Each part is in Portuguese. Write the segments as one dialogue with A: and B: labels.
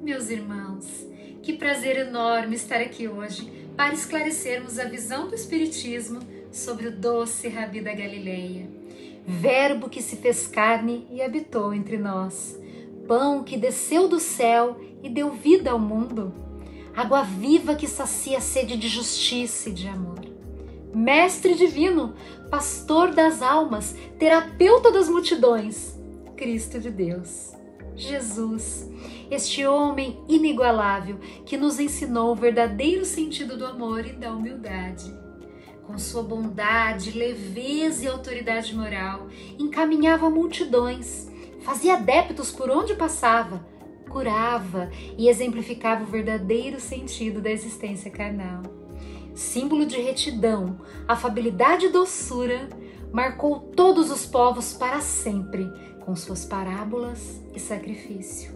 A: Meus irmãos, que prazer enorme estar aqui hoje para esclarecermos a visão do Espiritismo sobre o doce Rabi da Galileia. Verbo que se fez carne e habitou entre nós. Pão que desceu do céu e deu vida ao mundo. Água viva que sacia a sede de justiça e de amor. Mestre divino, pastor das almas, terapeuta das multidões, Cristo de Deus. Jesus, este homem inigualável que nos ensinou o verdadeiro sentido do amor e da humildade. Com sua bondade, leveza e autoridade moral, encaminhava multidões, fazia adeptos por onde passava, curava e exemplificava o verdadeiro sentido da existência carnal. Símbolo de retidão, afabilidade e doçura, marcou todos os povos para sempre, com suas parábolas e sacrifício.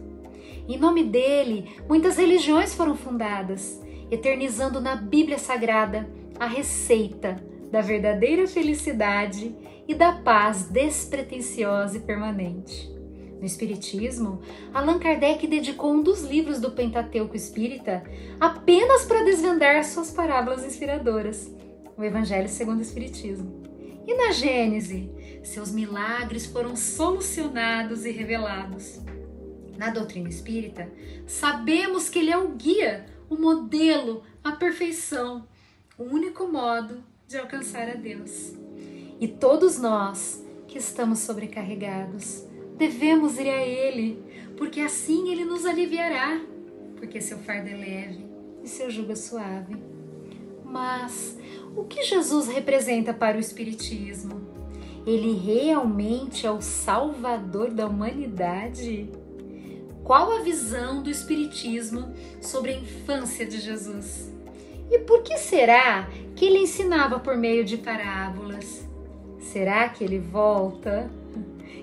A: Em nome dele, muitas religiões foram fundadas, eternizando na Bíblia Sagrada a receita da verdadeira felicidade e da paz despretensiosa e permanente. No Espiritismo, Allan Kardec dedicou um dos livros do Pentateuco Espírita apenas para desvendar suas parábolas inspiradoras, o Evangelho segundo o Espiritismo. E na Gênese, seus milagres foram solucionados e revelados. Na doutrina espírita, sabemos que ele é o guia, o modelo, a perfeição, o único modo de alcançar a Deus. E todos nós que estamos sobrecarregados, devemos ir a Ele, porque assim Ele nos aliviará, porque seu fardo é leve e seu jugo é suave. Mas o que Jesus representa para o Espiritismo? Ele realmente é o Salvador da humanidade? Qual a visão do Espiritismo sobre a infância de Jesus? E por que será que ele ensinava por meio de parábolas? Será que ele volta?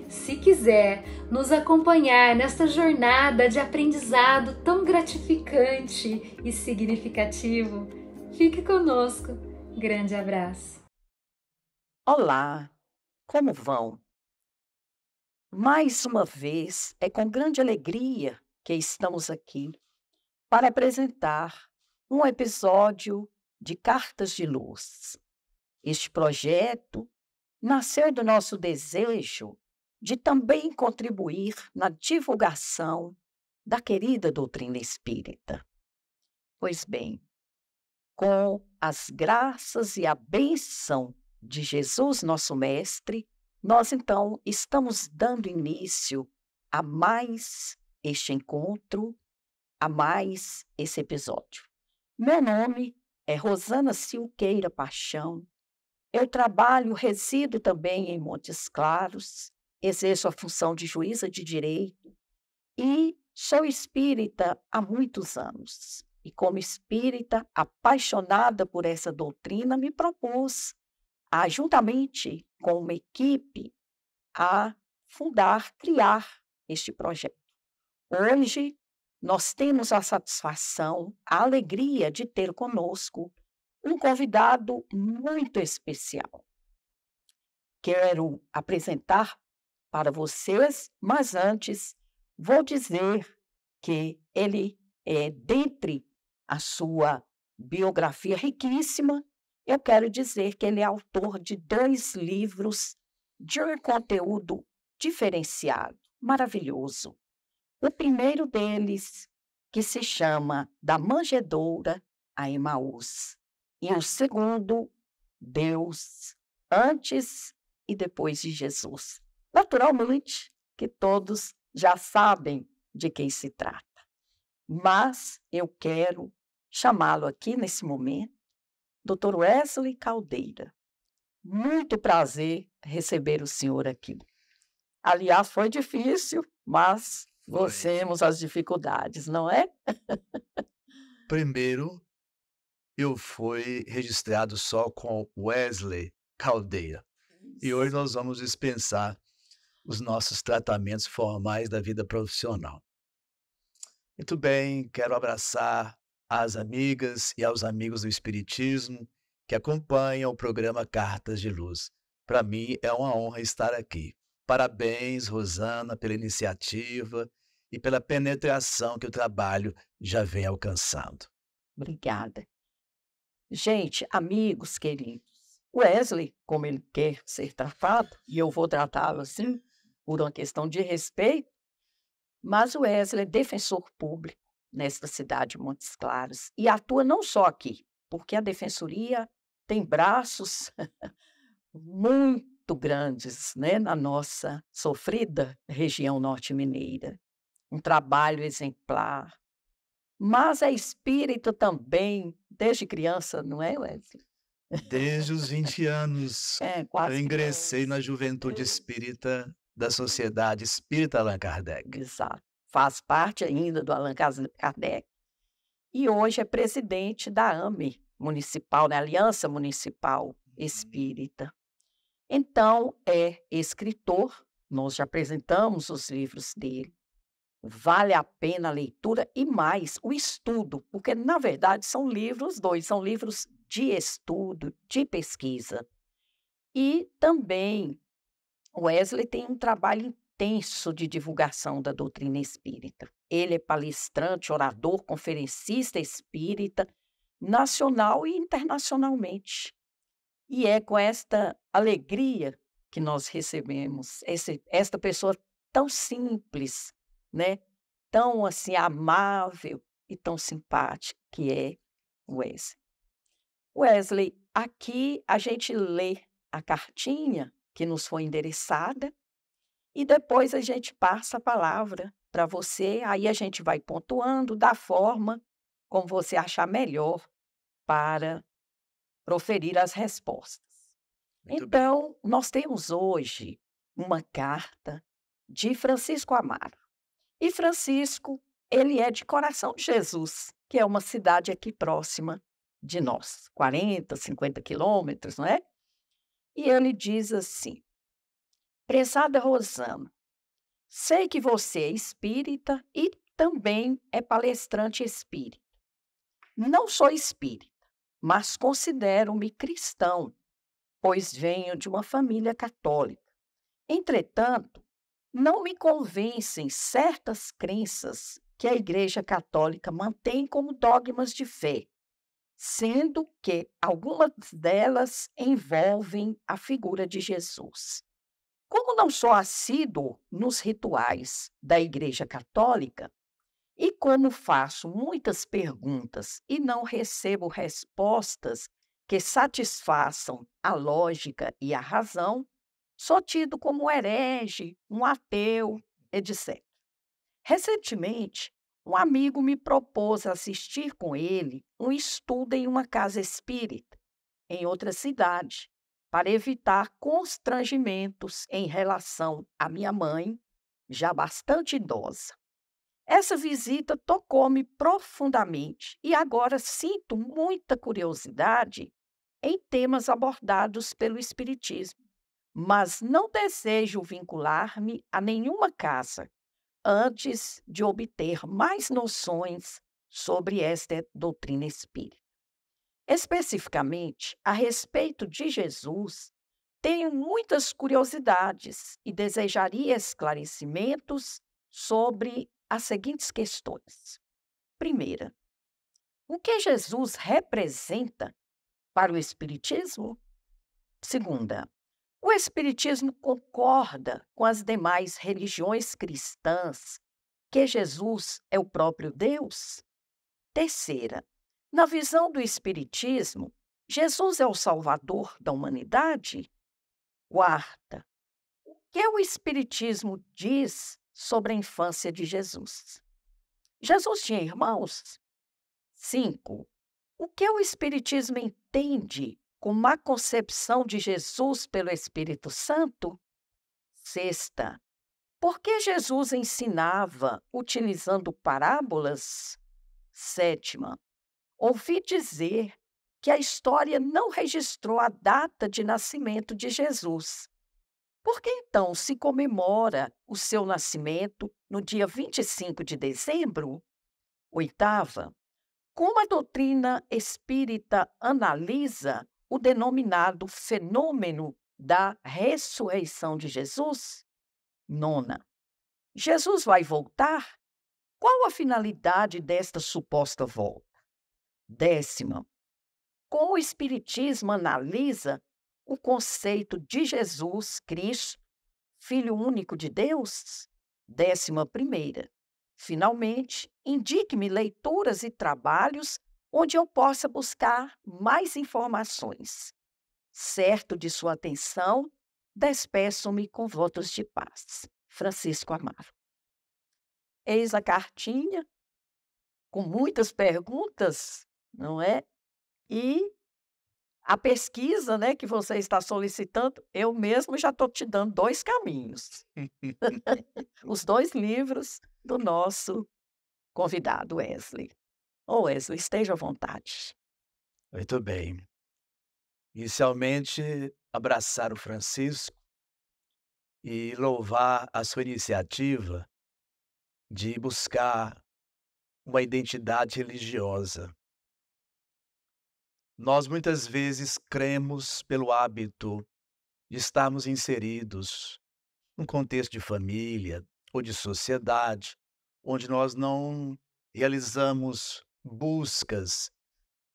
A: Se quiser nos acompanhar nesta jornada de aprendizado tão gratificante e significativo, fique conosco. Grande abraço.
B: Olá, como vão? Mais uma vez, é com grande alegria que estamos aqui para apresentar um episódio de Cartas de Luz. Este projeto nasceu do nosso desejo de também contribuir na divulgação da querida doutrina espírita. Pois bem, com as graças e a bênção de Jesus, nosso Mestre, nós então estamos dando início a mais este encontro, a mais esse episódio. Meu nome é Rosana Silqueira Paixão. Eu resido também em Montes Claros, exerço a função de juíza de direito e sou espírita há muitos anos. E como espírita apaixonada por essa doutrina, me propus, juntamente com uma equipe, a criar este projeto. Hoje, nós temos a satisfação, a alegria de ter conosco um convidado muito especial. Quero apresentar para vocês, mas antes vou dizer que ele dentre a sua biografia riquíssima, eu quero dizer que ele é autor de 2 livros de um conteúdo diferenciado, maravilhoso. O primeiro deles, que se chama Da Manjedoura a Emaús. E o segundo, Deus, antes e depois de Jesus. Naturalmente que todos já sabem de quem se trata. Mas eu quero chamá-lo aqui nesse momento, Dr. Wesley Caldeira. Muito prazer receber o senhor aqui. Aliás, foi difícil, mas vencemos as dificuldades, não é?
C: Primeiro, eu fui registrado só com Wesley Caldeira. E hoje nós vamos dispensar os nossos tratamentos formais da vida profissional. Muito bem, quero abraçar as amigas e aos amigos do Espiritismo que acompanham o programa Cartas de Luz. Para mim é uma honra estar aqui. Parabéns, Rosana, pela iniciativa e pela penetração que o trabalho já vem alcançando.
B: Obrigada. Gente, amigos queridos, Wesley, como ele quer ser tratado, e eu vou tratá-lo assim, por uma questão de respeito, mas o Wesley é defensor público nesta cidade de Montes Claros e atua não só aqui, porque a defensoria tem braços muito grandes, né, na nossa sofrida região norte-mineira. Um trabalho exemplar. Mas é espírita também, desde criança, não é, Wesley?
C: Desde os 20 anos, eu
B: Quase
C: ingressei na juventude espírita da Sociedade Espírita Allan Kardec.
B: Exato. Faz parte ainda do Allan Kardec. E hoje é presidente da AME Municipal, da Aliança Municipal Espírita. Então, é escritor, nós já apresentamos os livros dele. Vale a pena a leitura e mais o estudo, porque, na verdade, são livros são livros de estudo, de pesquisa. E também o Wesley tem um trabalho intenso de divulgação da doutrina espírita. Ele é palestrante, orador, conferencista espírita, nacional e internacionalmente. E é com esta alegria que nós recebemos esta pessoa tão simples, né? Tão assim amável e tão simpática que é Wesley. Wesley, aqui a gente lê a cartinha que nos foi endereçada e depois a gente passa a palavra para você, aí a gente vai pontuando da forma como você achar melhor para proferir as respostas.
C: Muito bem.
B: Então, nós temos hoje uma carta de Francisco Amaro. E Francisco, ele é de Coração de Jesus, que é uma cidade aqui próxima de nós, 40, 50 quilômetros, não é? E ele diz assim: prezada Rosana, sei que você é espírita e também é palestrante espírita. Não sou espírita, mas considero-me cristão, pois venho de uma família católica. Entretanto, não me convencem certas crenças que a Igreja Católica mantém como dogmas de fé, sendo que algumas delas envolvem a figura de Jesus. Como não sou assíduo nos rituais da Igreja Católica, e como faço muitas perguntas e não recebo respostas que satisfaçam a lógica e a razão, sou tido como herege, um ateu, etc. Recentemente, um amigo me propôs assistir com ele um estudo em uma casa espírita, em outra cidade, para evitar constrangimentos em relação à minha mãe, já bastante idosa. Essa visita tocou-me profundamente e agora sinto muita curiosidade em temas abordados pelo Espiritismo, mas não desejo vincular-me a nenhuma casa antes de obter mais noções sobre esta doutrina espírita. Especificamente, a respeito de Jesus, tenho muitas curiosidades e desejaria esclarecimentos sobre as seguintes questões. Primeira, o que Jesus representa para o Espiritismo? Segunda, o Espiritismo concorda com as demais religiões cristãs que Jesus é o próprio Deus? Terceira, na visão do Espiritismo, Jesus é o Salvador da humanidade? Quarta, o que o Espiritismo diz sobre a infância de Jesus? Jesus tinha irmãos? 5. O que o Espiritismo entende como a concepção de Jesus pelo Espírito Santo? Sexta, por que Jesus ensinava utilizando parábolas? Sétima, ouvi dizer que a história não registrou a data de nascimento de Jesus. Por que então se comemora o seu nascimento no dia 25 de dezembro? Oitava, como a doutrina espírita analisa o denominado fenômeno da ressurreição de Jesus? Nona, Jesus vai voltar Qual a finalidade desta suposta volta? 10ª, como o Espiritismo analisa o conceito de Jesus Cristo, Filho único de Deus? 11ª, finalmente, indique-me leituras e trabalhos onde eu possa buscar mais informações. Certo de sua atenção, despeço-me com votos de paz. Francisco Amaro. Eis a cartinha, com muitas perguntas, não é? E a pesquisa, né, que você está solicitando, eu mesmo já estou te dando 2 caminhos. Os 2 livros do nosso convidado Wesley. Ô Wesley, esteja à vontade.
C: Muito bem. Inicialmente, abraçar o Francisco e louvar a sua iniciativa de buscar uma identidade religiosa. Nós muitas vezes cremos pelo hábito de estarmos inseridos num contexto de família ou de sociedade, onde nós não realizamos buscas,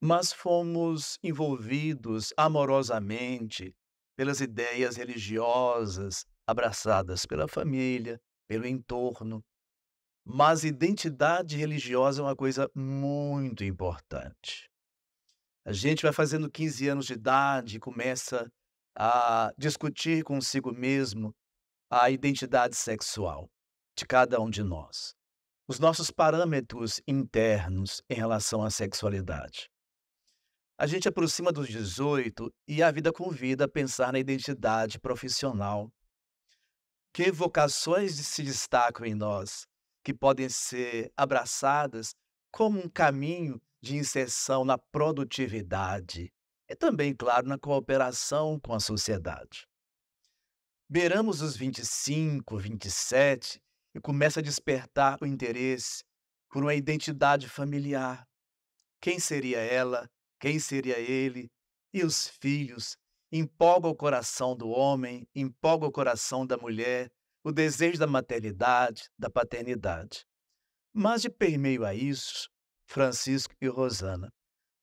C: mas fomos envolvidos amorosamente pelas ideias religiosas, abraçadas pela família, pelo entorno. Mas identidade religiosa é uma coisa muito importante. A gente vai fazendo 15 anos de idade e começa a discutir consigo mesmo a identidade sexual de cada um de nós, os nossos parâmetros internos em relação à sexualidade. A gente aproxima dos 18 e a vida convida a pensar na identidade profissional. Que vocações se destacam em nós, que podem ser abraçadas como um caminho de inserção na produtividade e também, claro, na cooperação com a sociedade. Beiramos os 25, 27 e começa a despertar o interesse por uma identidade familiar. Quem seria ela? Quem seria ele? E os filhos? Empolga o coração do homem, empolga o coração da mulher, o desejo da maternidade, da paternidade. Mas de permeio a isso, Francisco e Rosana,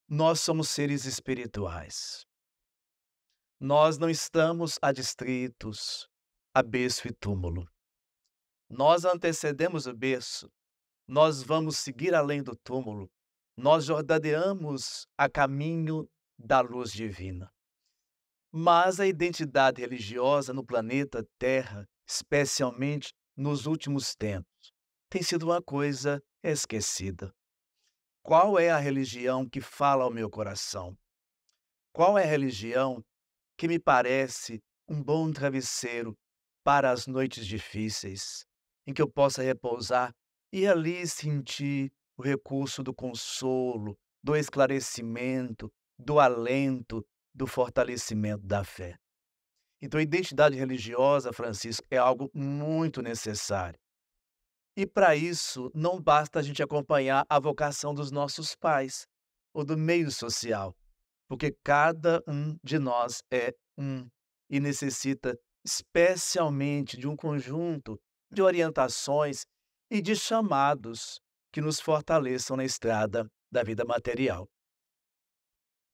C: nós somos seres espirituais. Nós não estamos adstritos a berço e túmulo. Nós antecedemos o berço, nós vamos seguir além do túmulo, nós jordaneamos a caminho da luz divina. Mas a identidade religiosa no planeta Terra, especialmente nos últimos tempos, tem sido uma coisa esquecida. Qual é a religião que fala ao meu coração? Qual é a religião que me parece um bom travesseiro para as noites difíceis, em que eu possa repousar e ali sentir o recurso do consolo, do esclarecimento, do alento, do fortalecimento da fé? Então, a identidade religiosa, Francisco, é algo muito necessário. E para isso, não basta a gente acompanhar a vocação dos nossos pais ou do meio social, porque cada um de nós é um e necessita especialmente de um conjunto de orientações e de chamados que nos fortaleçam na estrada da vida material.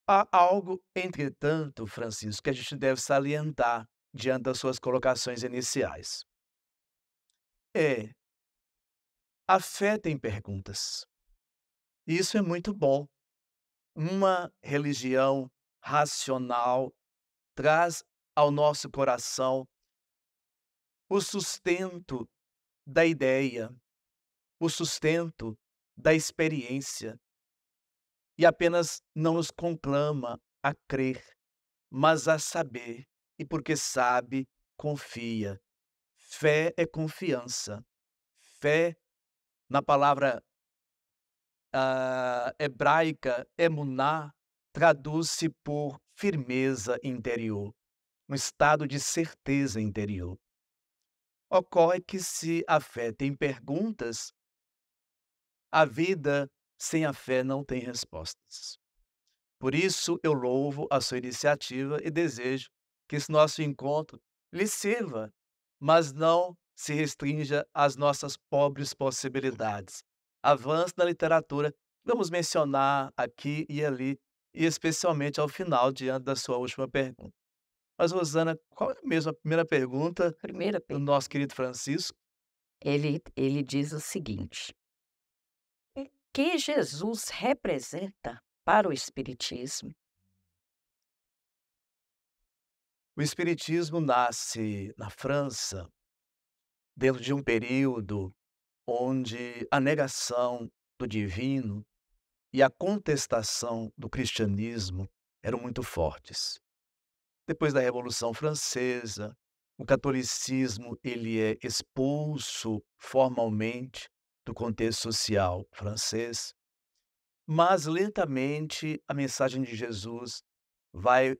C: Há algo, entretanto, Francisco, que a gente deve salientar diante das suas colocações iniciais. A fé tem perguntas. Isso é muito bom. Uma religião racional traz ao nosso coração o sustento da ideia, o sustento da experiência, e apenas não nos conclama a crer, mas a saber, e porque sabe, confia. Fé é confiança. Fé, na palavra hebraica, emuná, traduz-se por firmeza interior, um estado de certeza interior. Ocorre que se a fé tem perguntas, a vida sem a fé não tem respostas. Por isso eu louvo a sua iniciativa e desejo que esse nosso encontro lhe sirva, mas não se restrinja às nossas pobres possibilidades, avanço na literatura. Vamos mencionar aqui e ali, e especialmente ao final, diante da sua última pergunta. Mas, Rosana, qual é mesmo a primeira pergunta
B: Primeira
C: do
B: pergunta,
C: nosso querido Francisco?
B: ele diz o seguinte: o que Jesus representa para o Espiritismo?
C: O Espiritismo nasce na França, dentro de um período onde a negação do divino e a contestação do cristianismo eram muito fortes. Depois da Revolução Francesa, o catolicismo ele é expulso formalmente do contexto social francês, mas lentamente a mensagem de Jesus vai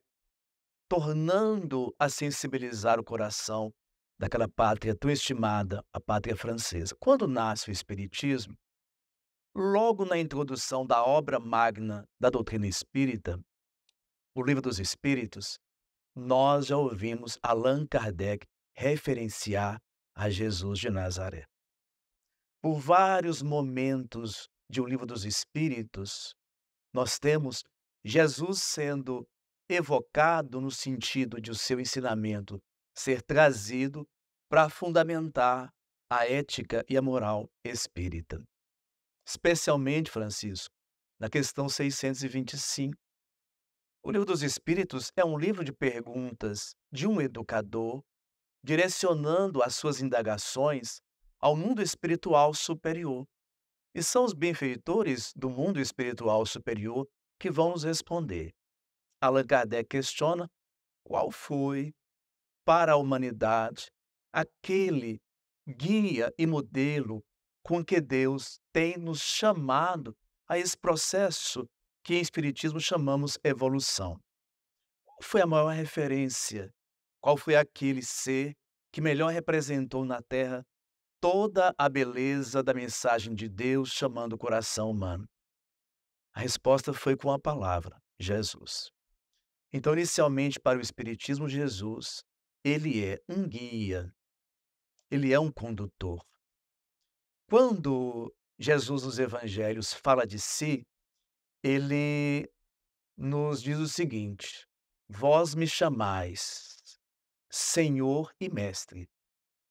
C: tornando a sensibilizar o coração daquela pátria tão estimada, a pátria francesa. Quando nasce o Espiritismo, logo na introdução da obra magna da doutrina espírita, o Livro dos Espíritos, nós já ouvimos Allan Kardec referenciar a Jesus de Nazaré. Por vários momentos de O Livro dos Espíritos, nós temos Jesus sendo evocado no sentido de o seu ensinamento ser trazido para fundamentar a ética e a moral espírita. Especialmente, Francisco, na questão 625. O Livro dos Espíritos é um livro de perguntas de um educador direcionando as suas indagações ao mundo espiritual superior. E são os benfeitores do mundo espiritual superior que vão nos responder. Allan Kardec questiona qual foi, para a humanidade, aquele guia e modelo com que Deus tem nos chamado a esse processo que em Espiritismo chamamos evolução. Qual foi a maior referência? Qual foi aquele ser que melhor representou na Terra toda a beleza da mensagem de Deus chamando o coração humano? A resposta foi com a palavra, Jesus. Então, inicialmente, para o Espiritismo, Jesus, ele é um guia, ele é um condutor. Quando Jesus nos evangelhos fala de si, ele nos diz o seguinte: vós me chamais Senhor e Mestre,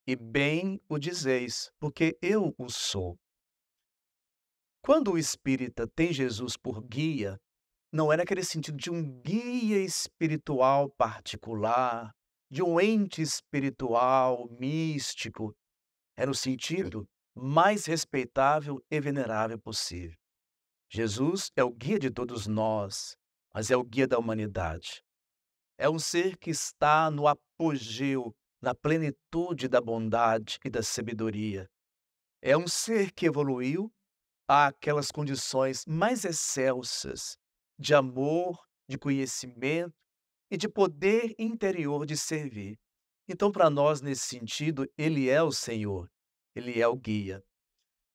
C: e bem o dizeis, porque eu o sou. Quando o espírita tem Jesus por guia, não é naquele sentido de um guia espiritual particular, de um ente espiritual místico, é no sentido mais respeitável e venerável possível. Jesus é o guia de todos nós, mas é o guia da humanidade. É um ser que está no apogeu, na plenitude da bondade e da sabedoria. É um ser que evoluiu àquelas condições mais excelsas de amor, de conhecimento e de poder interior de servir. Então, para nós, nesse sentido, ele é o Senhor, ele é o guia.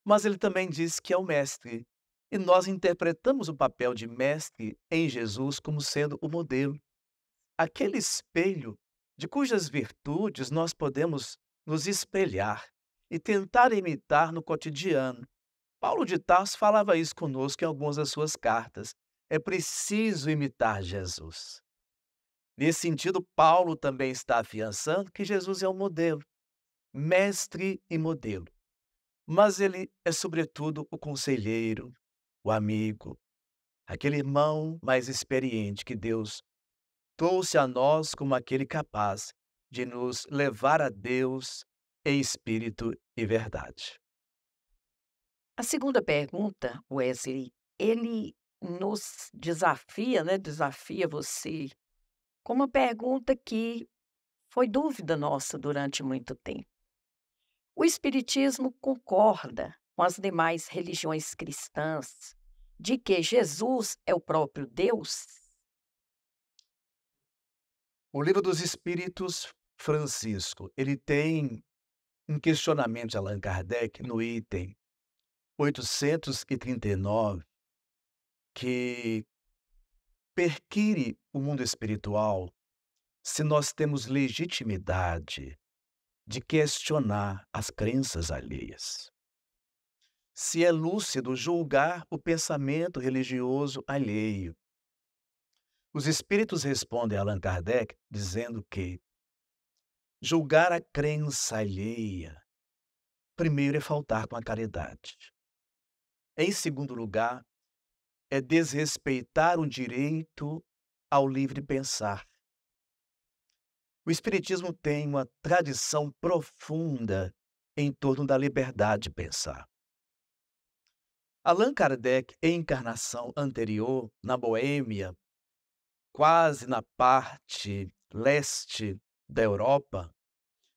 C: Mas ele também diz que é o mestre. E nós interpretamos o papel de mestre em Jesus como sendo o modelo, aquele espelho de cujas virtudes nós podemos nos espelhar e tentar imitar no cotidiano. Paulo de Tarso falava isso conosco em algumas das suas cartas. É preciso imitar Jesus. Nesse sentido, Paulo também está afiançando que Jesus é um modelo, mestre e modelo. Mas ele é, sobretudo, o conselheiro, o amigo, aquele irmão mais experiente que Deus trouxe a nós como aquele capaz de nos levar a Deus em espírito e verdade.
B: A segunda pergunta, Wesley, ele nos desafia, né, desafia você, com uma pergunta que foi dúvida nossa durante muito tempo. O Espiritismo concorda com as demais religiões cristãs de que Jesus é o próprio Deus?
C: O Livro dos Espíritos, Francisco, ele tem um questionamento de Allan Kardec no item 839, que perquire o mundo espiritual se nós temos legitimidade de questionar as crenças alheias. se é lúcido julgar o pensamento religioso alheio. Os espíritos respondem a Allan Kardec dizendo que julgar a crença alheia, primeiro, é faltar com a caridade. Em segundo lugar, é desrespeitar o direito ao livre pensar. O Espiritismo tem uma tradição profunda em torno da liberdade de pensar. Allan Kardec, em encarnação anterior, na Boêmia, quase na parte leste da Europa,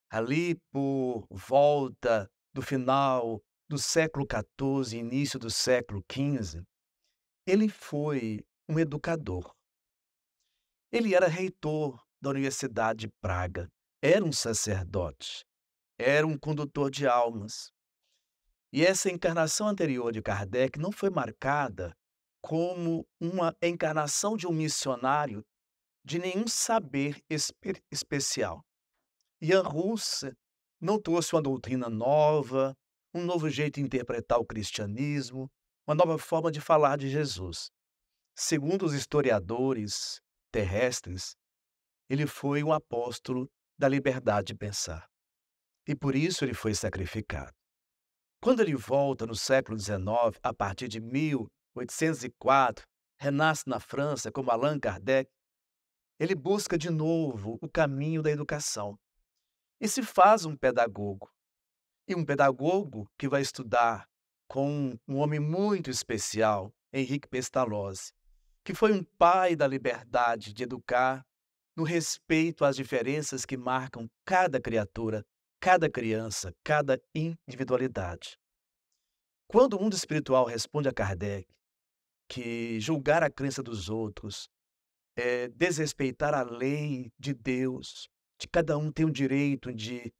C: ali por volta do final do século XIV, início do século XV, ele foi um educador. Ele era reitor da Universidade de Praga, era um sacerdote, era um condutor de almas. E essa encarnação anterior de Kardec não foi marcada como uma encarnação de um missionário de nenhum saber especial. Jan Hus não trouxe uma doutrina nova, um novo jeito de interpretar o cristianismo, uma nova forma de falar de Jesus. Segundo os historiadores terrestres, ele foi um apóstolo da liberdade de pensar. E por isso ele foi sacrificado. Quando ele volta no século XIX, a partir de 1804, renasce na França como Allan Kardec, ele busca de novo o caminho da educação e se faz um pedagogo. E um pedagogo que vai estudar com um homem muito especial, Henrique Pestalozzi, que foi um pai da liberdade de educar no respeito às diferenças que marcam cada criatura, cada criança, cada individualidade. Quando o mundo espiritual responde a Kardec que julgar a crença dos outros é desrespeitar a lei de Deus, de cada um tem o direito de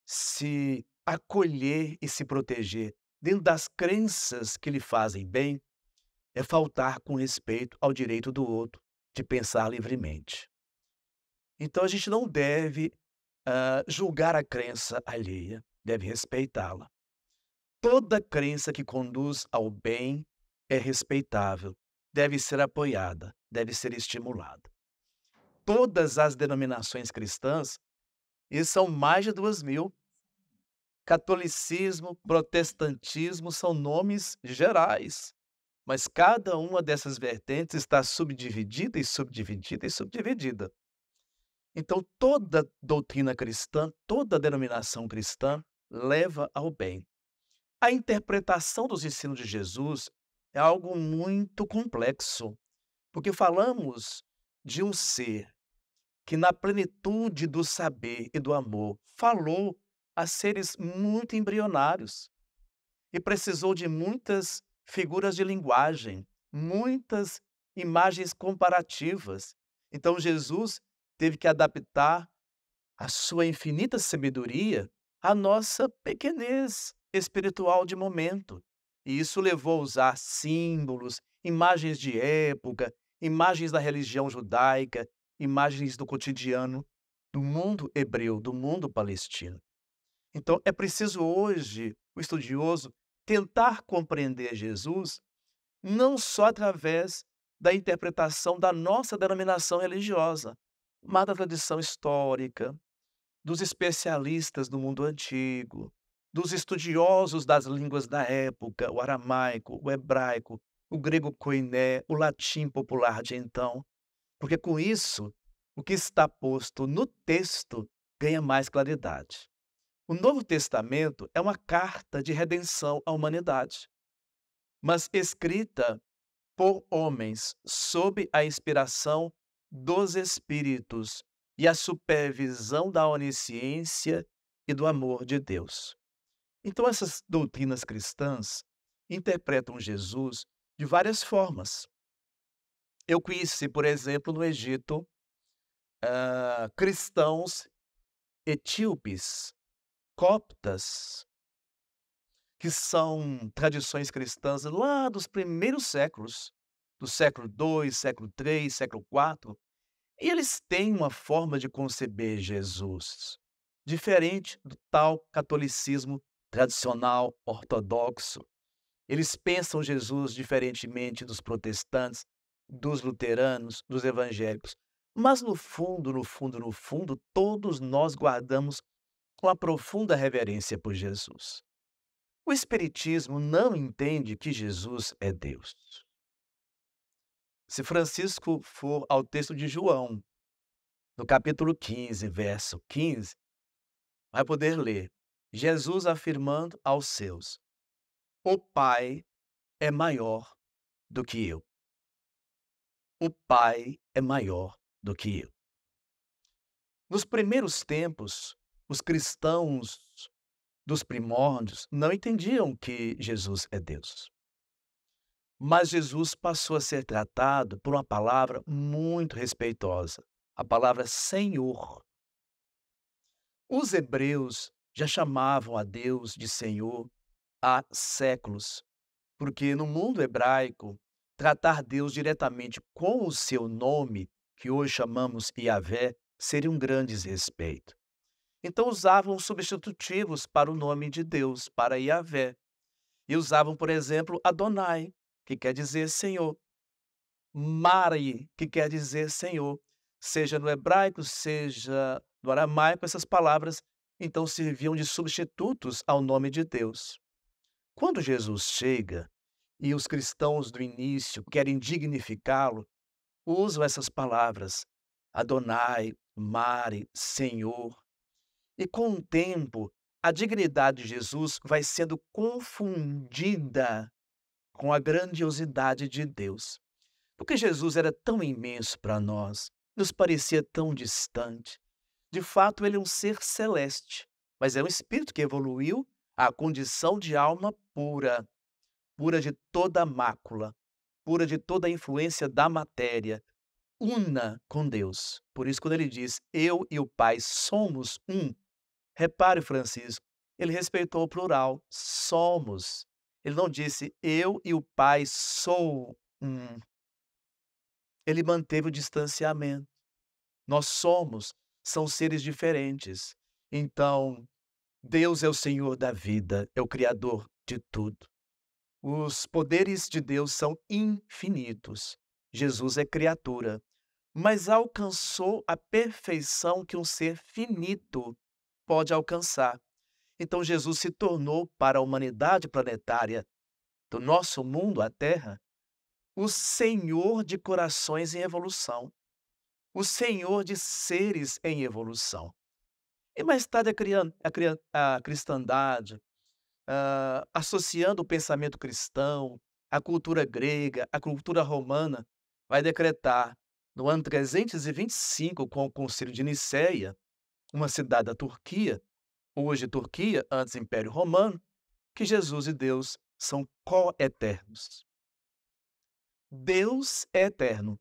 C: se acolher e se proteger dentro das crenças que lhe fazem bem, é faltar com respeito ao direito do outro de pensar livremente. Então a gente não deve julgar a crença alheia, deve respeitá-la. Toda crença que conduz ao bem é respeitável, deve ser apoiada, deve ser estimulada. Todas as denominações cristãs, e são mais de 2.000, catolicismo, protestantismo são nomes gerais, mas cada uma dessas vertentes está subdividida e subdividida e subdividida. Então, toda doutrina cristã, toda denominação cristã leva ao bem. A interpretação dos ensinos de Jesus é algo muito complexo, porque falamos de um ser que, na plenitude do saber e do amor, falou a seres muito embrionários e precisou de muitas figuras de linguagem, muitas imagens comparativas. Então, Jesus teve que adaptar a sua infinita sabedoria à nossa pequenez espiritual de momento. E isso levou a usar símbolos, imagens de época, imagens da religião judaica, imagens do cotidiano do mundo hebreu, do mundo palestino. Então, é preciso hoje, o estudioso, tentar compreender Jesus não só através da interpretação da nossa denominação religiosa, mas da tradição histórica, dos especialistas do mundo antigo, dos estudiosos das línguas da época, o aramaico, o hebraico, o grego koiné, o latim popular de então, porque com isso, o que está posto no texto ganha mais claridade. O Novo Testamento é uma carta de redenção à humanidade, mas escrita por homens sob a inspiração dos Espíritos e a supervisão da onisciência e do amor de Deus. Então, essas doutrinas cristãs interpretam Jesus de várias formas. Eu conheci, por exemplo, no Egito, cristãos etíopes, coptas, que são tradições cristãs lá dos primeiros séculos, do século II, século III, século IV, e eles têm uma forma de conceber Jesus diferente do tal catolicismo tradicional ortodoxo. Eles pensam Jesus diferentemente dos protestantes, dos luteranos, dos evangélicos. Mas no fundo, no fundo, no fundo, todos nós guardamos uma profunda reverência por Jesus. O Espiritismo não entende que Jesus é Deus. Se Francisco for ao texto de João, no capítulo 15, verso 15, vai poder ler Jesus afirmando aos seus: o Pai é maior do que eu. O Pai é maior do que eu. Nos primeiros tempos, os cristãos dos primórdios não entendiam que Jesus é Deus. Mas Jesus passou a ser tratado por uma palavra muito respeitosa, a palavra Senhor. Os hebreus já chamavam a Deus de Senhor há séculos, porque no mundo hebraico, tratar Deus diretamente com o seu nome, que hoje chamamos Yahvé, seria um grande desrespeito. Então usavam substitutivos para o nome de Deus, para Yahvé. E usavam, por exemplo, Adonai, que quer dizer Senhor. Mari, que quer dizer Senhor. Seja no hebraico, seja no aramaico, essas palavras então serviam de substitutos ao nome de Deus. Quando Jesus chega e os cristãos do início querem dignificá-lo, usam essas palavras, Adonai, Mari, Senhor. E com o tempo, a dignidade de Jesus vai sendo confundida com a grandiosidade de Deus. Porque Jesus era tão imenso para nós, nos parecia tão distante. De fato, ele é um ser celeste, mas é um espírito que evoluiu à condição de alma pura, pura de toda mácula, pura de toda a influência da matéria, una com Deus. Por isso, quando ele diz, eu e o Pai somos um, repare, Francisco, ele respeitou o plural, somos. Ele não disse, eu e o Pai sou um. Ele manteve o distanciamento. Nós são seres diferentes. Então, Deus é o Senhor da vida, é o Criador de tudo. Os poderes de Deus são infinitos. Jesus é criatura, mas alcançou a perfeição que um ser finito pode alcançar. Então, Jesus se tornou para a humanidade planetária do nosso mundo, a Terra, o Senhor de corações em evolução, o Senhor de seres em evolução. E mais tarde a cristandade, associando o pensamento cristão, a cultura grega, a cultura romana, vai decretar, no ano 325, com o Concílio de Nicéia, uma cidade da Turquia, hoje Turquia, antes Império Romano, que Jesus e Deus são coeternos. Deus é eterno.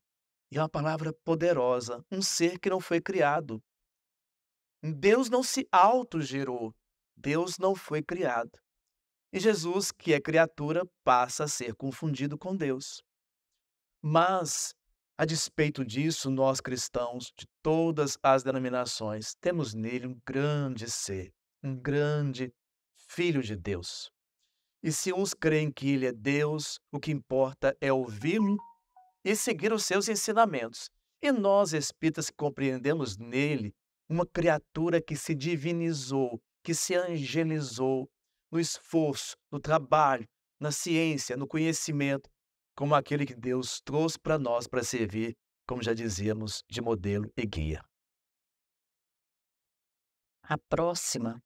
C: E é uma palavra poderosa, um ser que não foi criado. Deus não se autogerou, Deus não foi criado. E Jesus, que é criatura, passa a ser confundido com Deus. Mas, a despeito disso, nós cristãos de todas as denominações, temos nele um grande ser, um grande Filho de Deus. E se uns creem que ele é Deus, o que importa é ouvi-lo e seguir os seus ensinamentos. E nós, espíritas, compreendemos nele uma criatura que se divinizou, que se angelizou no esforço, no trabalho, na ciência, no conhecimento, como aquele que Deus trouxe para nós para servir, como já dizíamos, de modelo e guia.
B: A próxima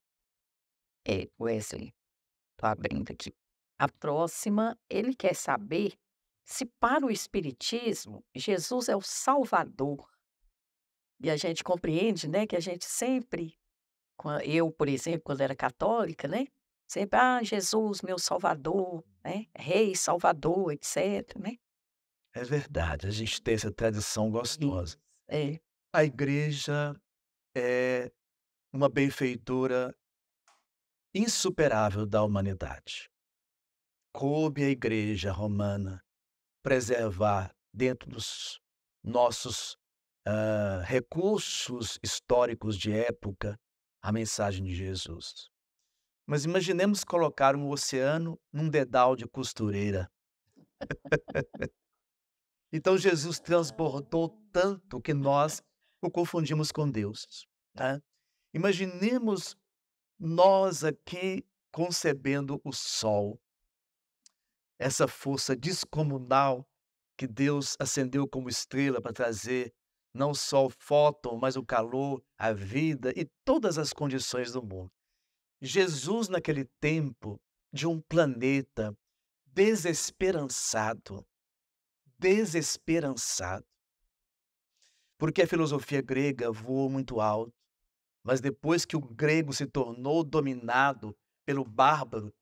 B: é Wesley. Estou abrindo aqui. A próxima, ele quer saber se para o Espiritismo, Jesus é o Salvador. E a gente compreende, né, que a gente sempre, eu, por exemplo, quando era católica, né, sempre, Jesus, meu Salvador, né, Rei, Salvador, etc, né?
C: É verdade, a gente tem essa tradição gostosa.
B: É.
C: A igreja é uma benfeitora insuperável da humanidade. Coube à igreja romana preservar dentro dos nossos recursos históricos de época a mensagem de Jesus. Mas imaginemos colocar um oceano num dedal de costureira. Então Jesus transbordou tanto que nós o confundimos com Deus, né? Imaginemos nós aqui concebendo o sol, essa força descomunal que Deus acendeu como estrela para trazer não só o fóton, mas o calor, a vida e todas as condições do mundo. Jesus, naquele tempo de um planeta desesperançado, desesperançado, porque a filosofia grega voou muito alto, mas depois que o grego se tornou dominado pelo bárbaro,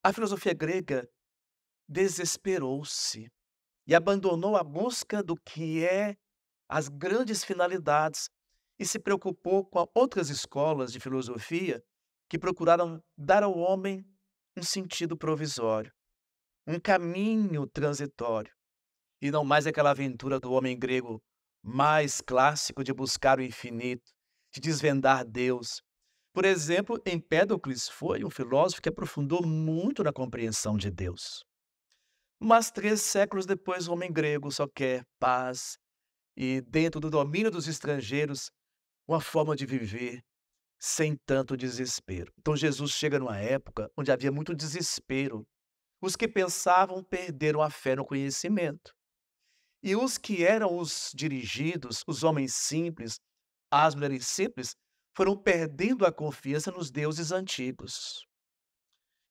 C: a filosofia grega desesperou-se e abandonou a busca do que é as grandes finalidades e se preocupou com outras escolas de filosofia que procuraram dar ao homem um sentido provisório, um caminho transitório, e não mais aquela aventura do homem grego mais clássico de buscar o infinito, de desvendar Deus. Por exemplo, Empédocles foi um filósofo que aprofundou muito na compreensão de Deus. Mas 3 séculos depois, o homem grego só quer paz e, dentro do domínio dos estrangeiros, uma forma de viver sem tanto desespero. Então Jesus chega numa época onde havia muito desespero. Os que pensavam perderam a fé no conhecimento. E os que eram os dirigidos, os homens simples, as mulheres simples, foram perdendo a confiança nos deuses antigos.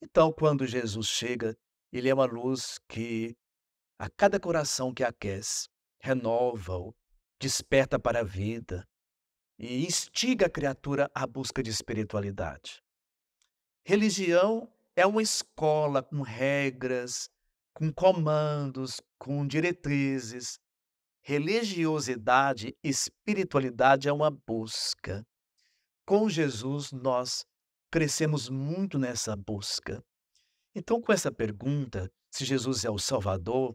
C: Então, quando Jesus chega, ele é uma luz que, a cada coração que aquece, renova-o, desperta para a vida e instiga a criatura à busca de espiritualidade. Religião é uma escola com regras, com comandos, com diretrizes. Religiosidade, espiritualidade é uma busca. Com Jesus, nós crescemos muito nessa busca. Então, com essa pergunta, se Jesus é o Salvador,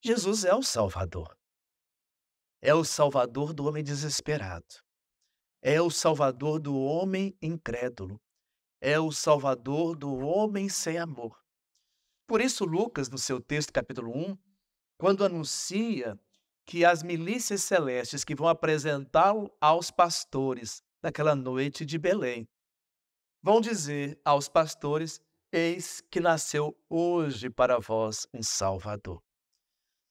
C: Jesus é o Salvador. É o Salvador do homem desesperado. É o Salvador do homem incrédulo. É o Salvador do homem sem amor. Por isso, Lucas, no seu texto, capítulo 1, quando anuncia que as milícias celestes que vão apresentá-lo aos pastores naquela noite de Belém, vão dizer aos pastores: eis que nasceu hoje para vós um Salvador.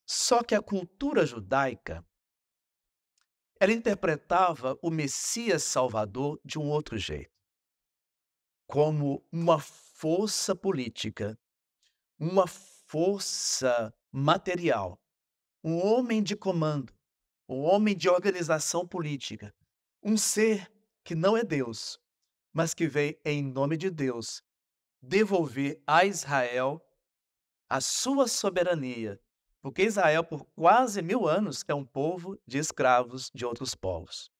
C: Só que a cultura judaica, ela interpretava o Messias Salvador de um outro jeito, como uma força política, uma força material, um homem de comando, um homem de organização política, um ser que não é Deus, mas que vem em nome de Deus devolver a Israel a sua soberania, porque Israel, por quase 1000 anos, é um povo de escravos de outros povos.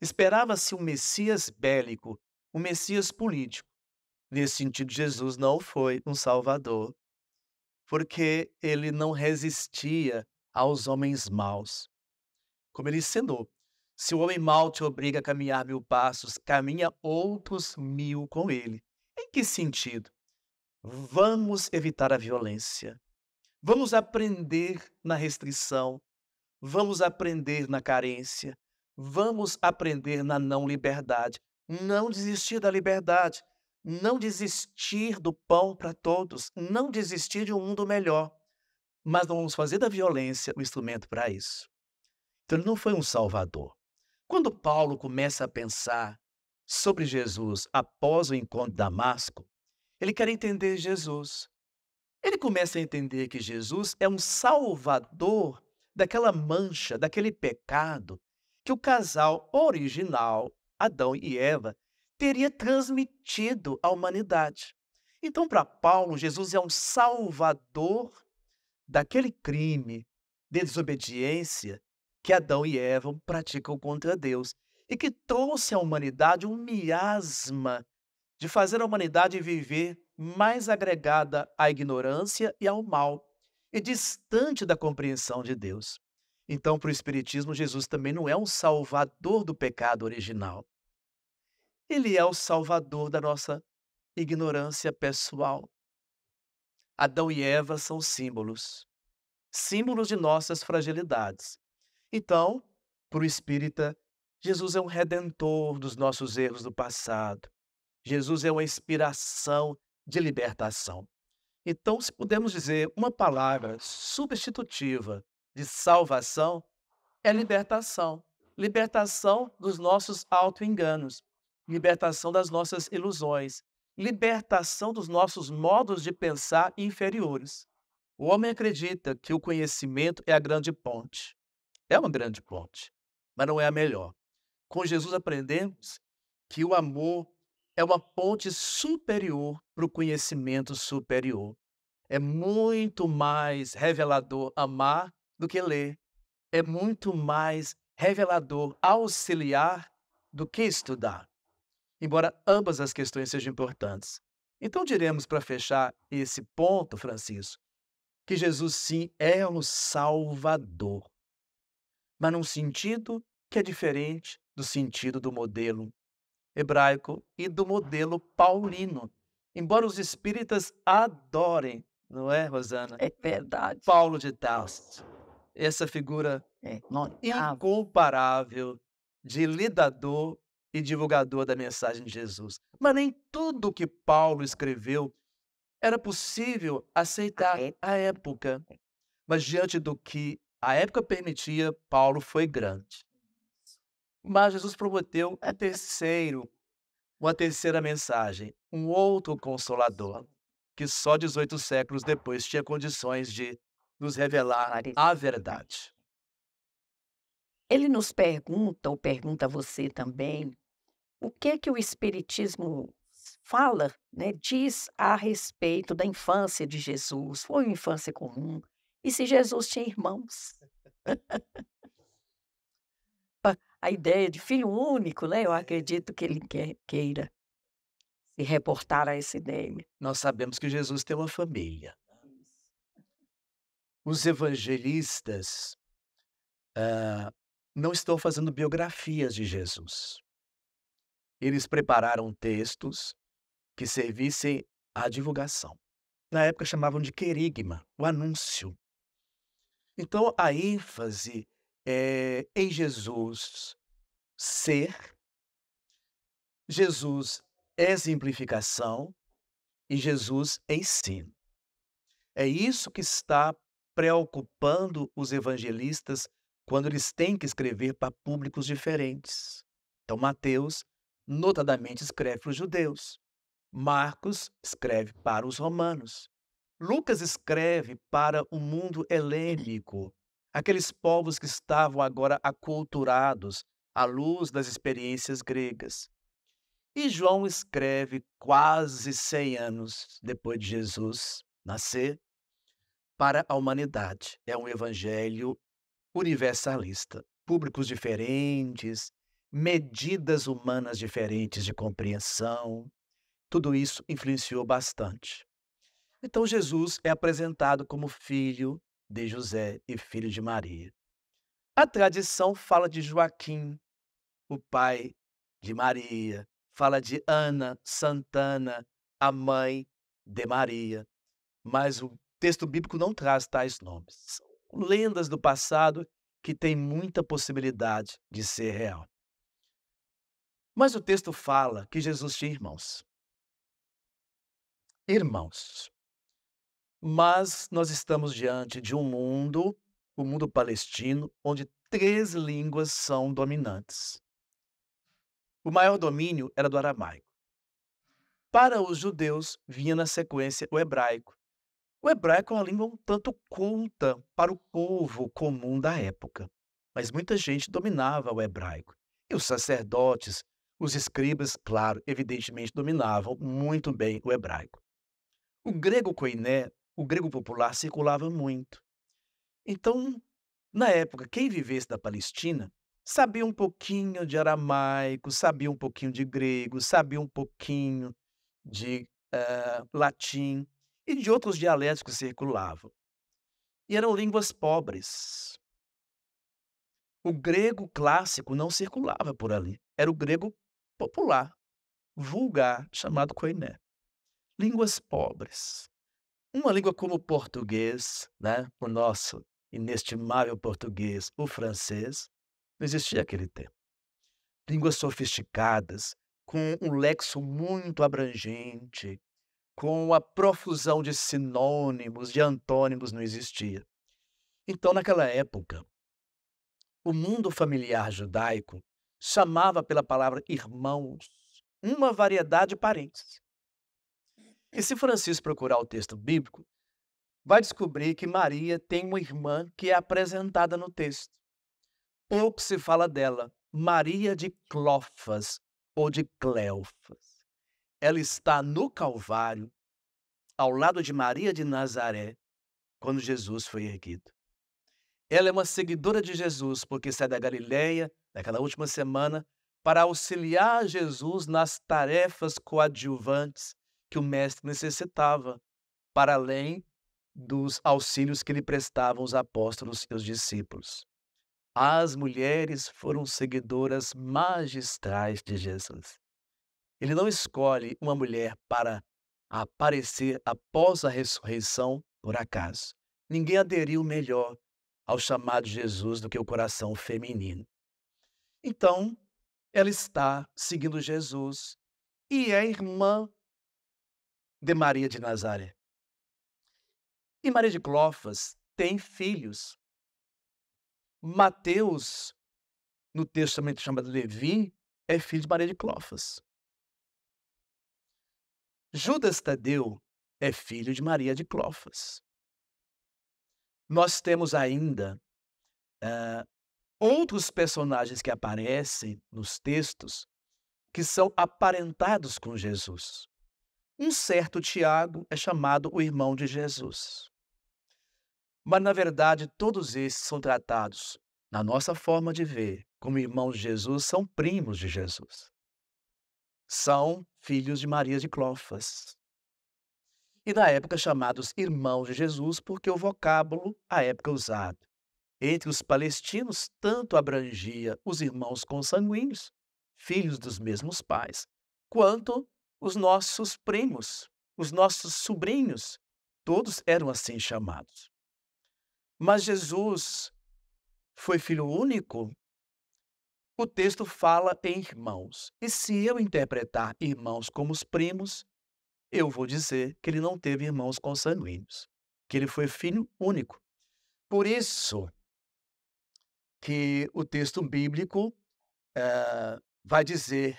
C: Esperava-se um Messias bélico, um Messias político. Nesse sentido, Jesus não foi um Salvador, porque ele não resistia aos homens maus. Como ele ensinou, se o homem mau te obriga a caminhar 1000 passos, caminha outros 1000 com ele. Em que sentido? Vamos evitar a violência. Vamos aprender na restrição. Vamos aprender na carência. Vamos aprender na não liberdade. Não desistir da liberdade. Não desistir do pão para todos. Não desistir de um mundo melhor. Mas não vamos fazer da violência o instrumento para isso. Então ele não foi um salvador. Quando Paulo começa a pensar sobre Jesus após o encontro de Damasco, ele quer entender Jesus. Ele começa a entender que Jesus é um salvador daquela mancha, daquele pecado que o casal original, Adão e Eva, teria transmitido à humanidade. Então, para Paulo, Jesus é um salvador daquele crime de desobediência que Adão e Eva praticam contra Deus e que trouxe à humanidade um miasma de fazer a humanidade viver mais agregada à ignorância e ao mal, e distante da compreensão de Deus. Então, para o Espiritismo, Jesus também não é um salvador do pecado original. Ele é o salvador da nossa ignorância pessoal. Adão e Eva são símbolos, símbolos de nossas fragilidades. Então, para o espírita, Jesus é um redentor dos nossos erros do passado. Jesus é uma inspiração de libertação. Então, se pudermos dizer uma palavra substitutiva de salvação, é libertação. Libertação dos nossos auto-enganos, libertação das nossas ilusões, libertação dos nossos modos de pensar inferiores. O homem acredita que o conhecimento é a grande ponte. É uma grande ponte, mas não é a melhor. Com Jesus aprendemos que o amor é uma ponte superior para o conhecimento superior. É muito mais revelador amar do que ler. É muito mais revelador auxiliar do que estudar. Embora ambas as questões sejam importantes. Então diremos, para fechar esse ponto, Francisco, que Jesus sim é o Salvador, mas num sentido que é diferente do sentido do modelo hebraico e do modelo paulino. Embora os espíritas adorem, não é, Rosana?
B: É verdade.
C: Paulo de Tarso, essa figura incomparável de lidador e divulgador da mensagem de Jesus. Mas nem tudo que Paulo escreveu era possível aceitar à época. Mas diante do que a época permitia, Paulo foi grande. Mas Jesus prometeu uma terceira mensagem, um outro consolador, que só 18 séculos depois tinha condições de nos revelar a verdade.
B: Ele nos pergunta, ou pergunta a você também, o que o Espiritismo fala, né, diz a respeito da infância de Jesus. Foi uma infância comum? E se Jesus tinha irmãos? A ideia de filho único, né? Eu acredito que ele queira se reportar a essa ideia.
C: Nós sabemos que Jesus tem uma família. Os evangelistas não estão fazendo biografias de Jesus. Eles prepararam textos que servissem à divulgação. Na época chamavam de querigma, o anúncio. Então a ênfase é em Jesus ser, Jesus exemplificação e Jesus ensino. É isso que está preocupando os evangelistas quando eles têm que escrever para públicos diferentes. Então Mateus, notadamente, escreve para os judeus. Marcos escreve para os romanos. Lucas escreve para o mundo helênico, aqueles povos que estavam agora aculturados à luz das experiências gregas. E João escreve quase 100 anos depois de Jesus nascer para a humanidade. É um evangelho universalista. Públicos diferentes, medidas humanas diferentes de compreensão. Tudo isso influenciou bastante. Então Jesus é apresentado como filho de José e filho de Maria. A tradição fala de Joaquim, o pai de Maria, fala de Ana, Santana, a mãe de Maria, mas o texto bíblico não traz tais nomes. São lendas do passado que têm muita possibilidade de ser real. Mas o texto fala que Jesus tinha irmãos. Irmãos. Mas nós estamos diante de um mundo, o mundo palestino, onde 3 línguas são dominantes. O maior domínio era do aramaico. Para os judeus, vinha na sequência o hebraico. O hebraico é uma língua um tanto culta para o povo comum da época, mas muita gente dominava o hebraico. E os sacerdotes, os escribas, claro, evidentemente dominavam muito bem o hebraico. O grego koiné, o grego popular, circulava muito. Então, na época, quem vivesse na Palestina sabia um pouquinho de aramaico, sabia um pouquinho de grego, sabia um pouquinho de latim e de outros dialetos que circulavam. E eram línguas pobres. O grego clássico não circulava por ali. Era o grego popular, vulgar, chamado koiné. línguas pobres. Uma língua como o português, né, o nosso inestimável português, o francês, não existia naquele tempo. Línguas sofisticadas, com um lexo muito abrangente, com a profusão de sinônimos, de antônimos, não existia. Então, naquela época, o mundo familiar judaico chamava pela palavra irmãos uma variedade de parentes. E se Francisco procurar o texto bíblico, vai descobrir que Maria tem uma irmã que é apresentada no texto. Pouco se fala dela, Maria de Clofas ou de Cleofas. Ela está no Calvário, ao lado de Maria de Nazaré, quando Jesus foi erguido. Ela é uma seguidora de Jesus, porque sai da Galileia, naquela última semana, para auxiliar Jesus nas tarefas coadjuvantes que o Mestre necessitava, para além dos auxílios que lhe prestavam os apóstolos e os discípulos. As mulheres foram seguidoras magistrais de Jesus. Ele não escolhe uma mulher para aparecer após a ressurreição por acaso. Ninguém aderiu melhor ao chamado de Jesus do que o coração feminino. Então, ela está seguindo Jesus e é irmã de Maria de Nazaré. E Maria de Clofas tem filhos. Mateus, no texto também chamado Levi, é filho de Maria de Clofas. Judas Tadeu é filho de Maria de Clofas. Nós temos ainda outros personagens que aparecem nos textos que são aparentados com Jesus. Um certo Tiago é chamado o irmão de Jesus. Mas, na verdade, todos esses são tratados, na nossa forma de ver, como irmãos de Jesus, são primos de Jesus. São filhos de Maria de Clofas. E na época chamados irmãos de Jesus, porque o vocábulo à época usado entre os palestinos tanto abrangia os irmãos consanguíneos, filhos dos mesmos pais, quanto os nossos primos, os nossos sobrinhos, todos eram assim chamados. Mas Jesus foi filho único? O texto fala em irmãos. E se eu interpretar irmãos como os primos, eu vou dizer que ele não teve irmãos consanguíneos, que ele foi filho único. Por isso que o texto bíblico vai dizer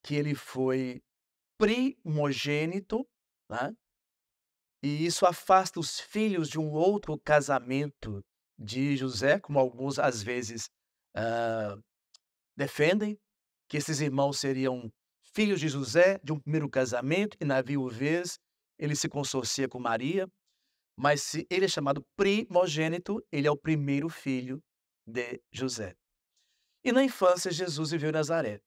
C: que ele foi primogênito, né? E isso afasta os filhos de um outro casamento de José, como alguns às vezes defendem, que esses irmãos seriam filhos de José, de um primeiro casamento, e na viuvez ele se consorcia com Maria, mas se ele é chamado primogênito, ele é o primeiro filho de José. E na infância, Jesus viveu em Nazaré.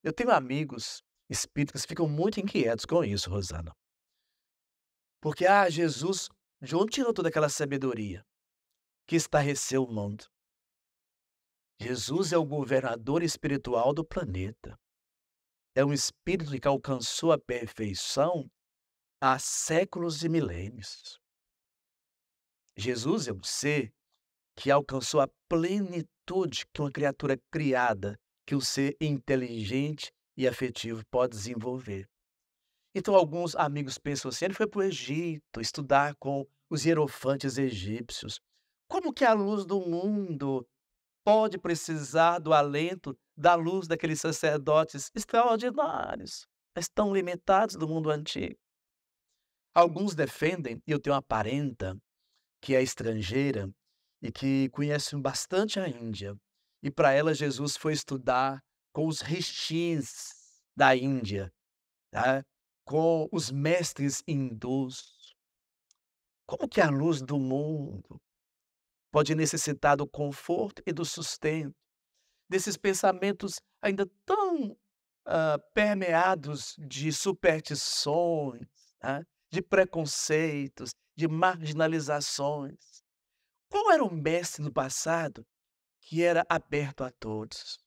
C: Eu tenho amigos espíritas que ficam muito inquietos com isso, Rosana. Porque, Jesus, de onde tirou toda aquela sabedoria que estarreceu o mundo? Jesus é o governador espiritual do planeta. É um espírito que alcançou a perfeição há séculos e milênios. Jesus é um ser que alcançou a plenitude que uma criatura criada, que o ser inteligente e afetivo pode desenvolver. Então, alguns amigos pensam assim, ele foi para o Egito estudar com os hierofantes egípcios. Como que a luz do mundo pode precisar do alento da luz daqueles sacerdotes extraordinários, mas tão limitados do mundo antigo? Alguns defendem, e eu tenho uma parenta que é estrangeira e que conhece bastante a Índia, e para ela Jesus foi estudar com os rishis da Índia, tá? Com os mestres hindus. Como que a luz do mundo pode necessitar do conforto e do sustento desses pensamentos ainda tão permeados de superstições, tá? De preconceitos, de marginalizações? Qual era o mestre do passado que era aberto a todos,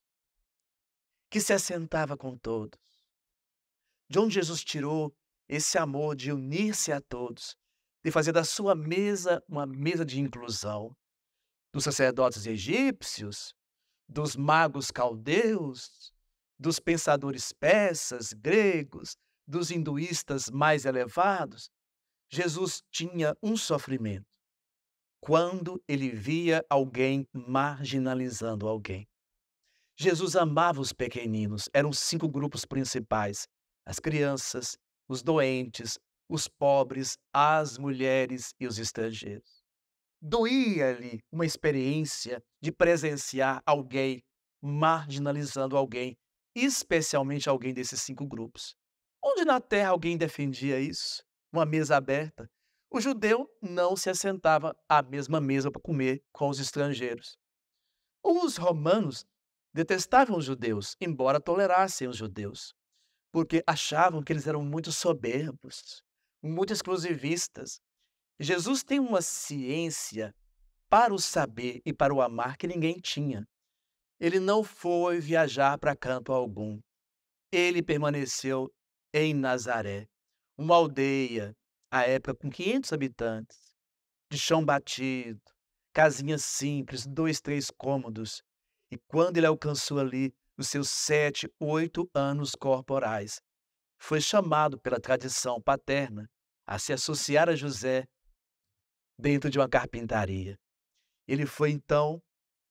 C: que se assentava com todos? De onde Jesus tirou esse amor de unir-se a todos, de fazer da sua mesa uma mesa de inclusão, dos sacerdotes egípcios, dos magos caldeus, dos pensadores persas, gregos, dos hinduístas mais elevados. Jesus tinha um sofrimento quando ele via alguém marginalizando alguém. Jesus amava os pequeninos, eram 5 grupos principais: as crianças, os doentes, os pobres, as mulheres e os estrangeiros. Doía-lhe uma experiência de presenciar alguém marginalizando alguém, especialmente alguém desses 5 grupos. Onde na terra alguém defendia isso? Uma mesa aberta. O judeu não se assentava à mesma mesa para comer com os estrangeiros. Os romanos detestavam os judeus, embora tolerassem os judeus, porque achavam que eles eram muito soberbos, muito exclusivistas. Jesus tem uma ciência para o saber e para o amar que ninguém tinha. Ele não foi viajar para canto algum. Ele permaneceu em Nazaré, uma aldeia, à época com 500 habitantes, de chão batido, casinhas simples, 2, 3 cômodos. E quando ele alcançou ali os seus 7, 8 anos corporais, foi chamado pela tradição paterna a se associar a José dentro de uma carpintaria. Ele foi, então,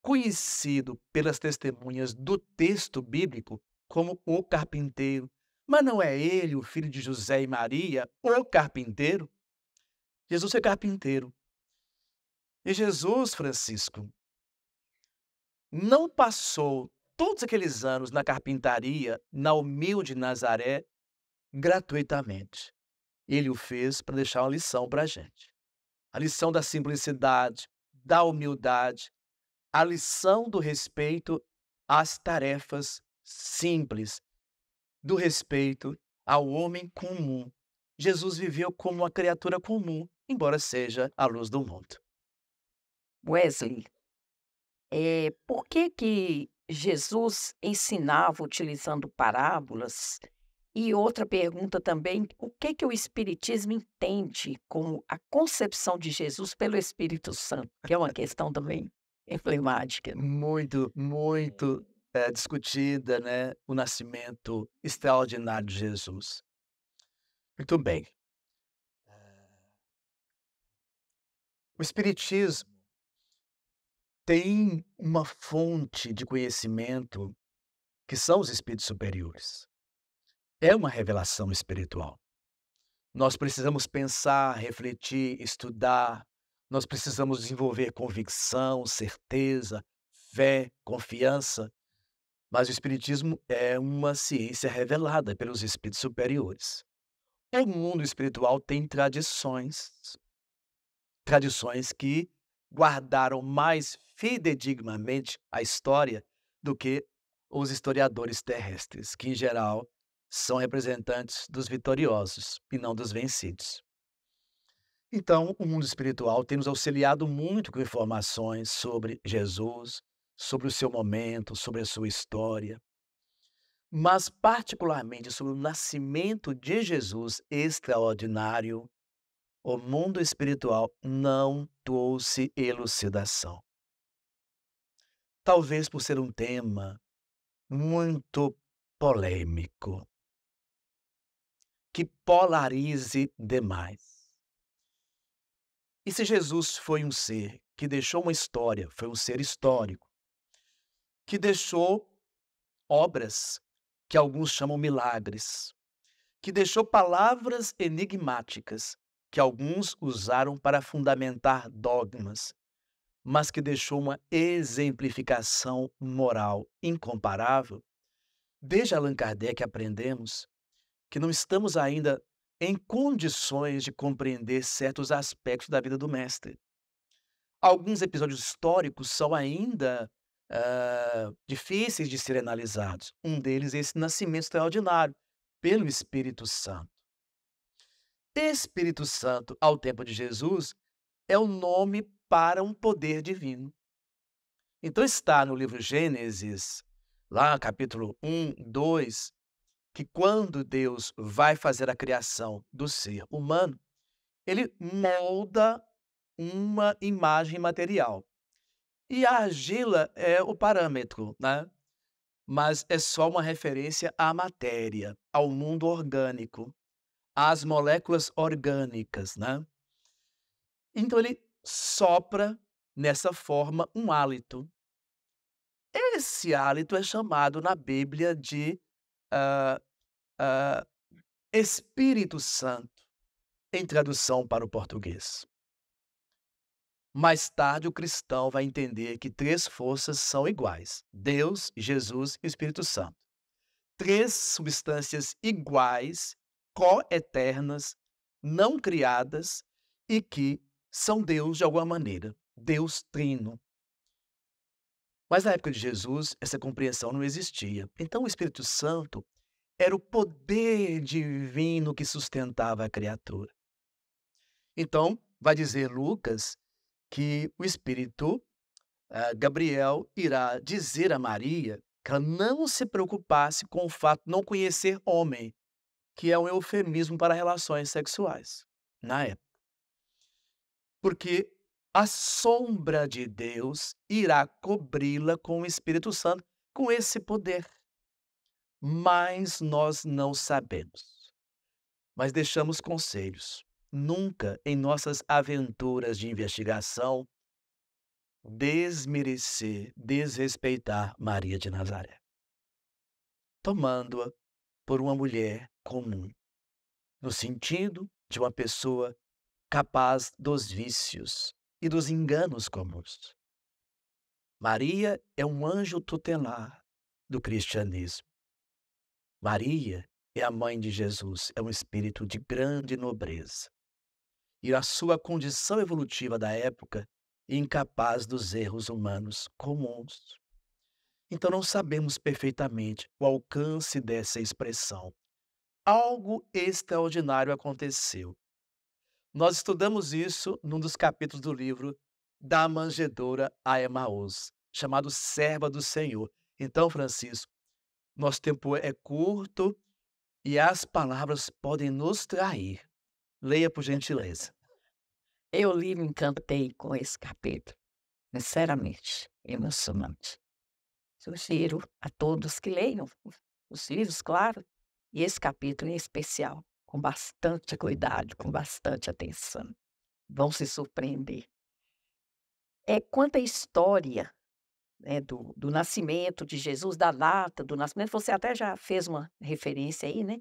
C: conhecido pelas testemunhas do texto bíblico como o carpinteiro. Mas não é ele, o filho de José e Maria, o carpinteiro? Jesus é carpinteiro. E Jesus, Francisco, não passou todos aqueles anos na carpintaria, na humilde Nazaré, gratuitamente. Ele o fez para deixar uma lição para a gente. A lição da simplicidade, da humildade, a lição do respeito às tarefas simples, do respeito ao homem comum. Jesus viveu como uma criatura comum, embora seja a luz do mundo.
B: Wesley, por que Jesus ensinava utilizando parábolas? E outra pergunta também, o que o Espiritismo entende como a concepção de Jesus pelo Espírito Santo? Que é uma questão também emblemática.
C: Muito, muito discutida, né? O nascimento extraordinário de Jesus. Muito bem. O Espiritismo tem uma fonte de conhecimento que são os espíritos superiores. É uma revelação espiritual. Nós precisamos pensar, refletir, estudar. Nós precisamos desenvolver convicção, certeza, fé, confiança. Mas o Espiritismo é uma ciência revelada pelos espíritos superiores. O mundo espiritual tem tradições que guardaram mais fidedignamente a história do que os historiadores terrestres, que em geral são representantes dos vitoriosos e não dos vencidos. Então, o mundo espiritual tem nos auxiliado muito com informações sobre Jesus, sobre o seu momento, sobre a sua história, mas particularmente sobre o nascimento de Jesus extraordinário. O mundo espiritual não trouxe elucidação. Talvez por ser um tema muito polêmico, que polarize demais. E se Jesus foi um ser que deixou uma história, foi um ser histórico, que deixou obras que alguns chamam milagres, que deixou palavras enigmáticas que alguns usaram para fundamentar dogmas, mas que deixou uma exemplificação moral incomparável, desde Allan Kardec aprendemos que não estamos ainda em condições de compreender certos aspectos da vida do mestre. Alguns episódios históricos são ainda difíceis de serem analisados. Um deles é esse nascimento extraordinário pelo Espírito Santo. Espírito Santo, ao tempo de Jesus, é o nome para um poder divino. Então está no livro Gênesis, lá capítulo 1, 2, que quando Deus vai fazer a criação do ser humano, ele molda uma imagem material. E a argila é o parâmetro, né? Mas é só uma referência à matéria, ao mundo orgânico, às moléculas orgânicas, né? Então ele sopra nessa forma um hálito. Esse hálito é chamado na Bíblia de ah, ah, Espírito Santo, em tradução para o português. Mais tarde, o cristão vai entender que três forças são iguais: Deus, Jesus e o Espírito Santo. Três substâncias iguais, coeternas, não criadas e que são Deus de alguma maneira. Deus trino. Mas na época de Jesus, essa compreensão não existia. Então, o Espírito Santo era o poder divino que sustentava a criatura. Então, vai dizer Lucas que o Espírito, Gabriel, irá dizer a Maria que ela não se preocupasse com o fato de não conhecer homem, que é um eufemismo para relações sexuais, na época. Porque a sombra de Deus irá cobri-la com o Espírito Santo, com esse poder. Mas nós não sabemos. Mas deixamos conselhos. Nunca, em nossas aventuras de investigação, desmerecer, desrespeitar Maria de Nazaré, tomando-a por uma mulher comum, no sentido de uma pessoa capaz dos vícios e dos enganos comuns. Maria é um anjo tutelar do cristianismo. Maria é a mãe de Jesus, é um espírito de grande nobreza. E a sua condição evolutiva da época, incapaz dos erros humanos comuns. Então não sabemos perfeitamente o alcance dessa expressão. Algo extraordinário aconteceu. Nós estudamos isso num dos capítulos do livro Da Manjedoura a Emaús, chamado Serva do Senhor. Então, Francisco, nosso tempo é curto e as palavras podem nos trair. Leia, por gentileza.
B: Eu li e me encantei com esse capítulo, sinceramente, emocionante. Sugiro a todos que leiam os livros, claro, e esse capítulo em especial, com bastante cuidado, com bastante atenção. Vão se surpreender. Quanta história, né, do nascimento de Jesus, da data do nascimento, você até já fez uma referência aí, né?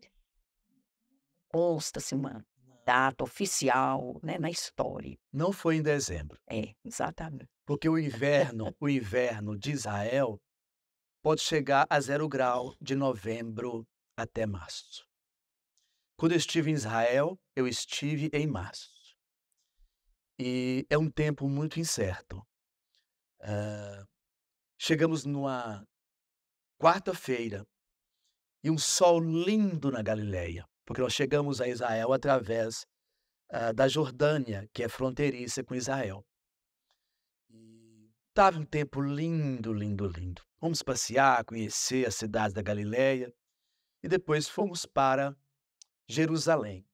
B: Consta-se uma data oficial, né, na história.
C: Não foi em dezembro,
B: Exatamente.
C: porque o inverno de Israel pode chegar a 0 grau de novembro até março. Quando eu estive em Israel, eu estive em março. E é um tempo muito incerto. Chegamos numa quarta-feira e um sol lindo na Galileia, porque nós chegamos a Israel através da Jordânia, que é fronteiriça com Israel. Estava um tempo lindo, lindo, lindo. Fomos passear, conhecer as cidades da Galileia e depois fomos para Jerusalém.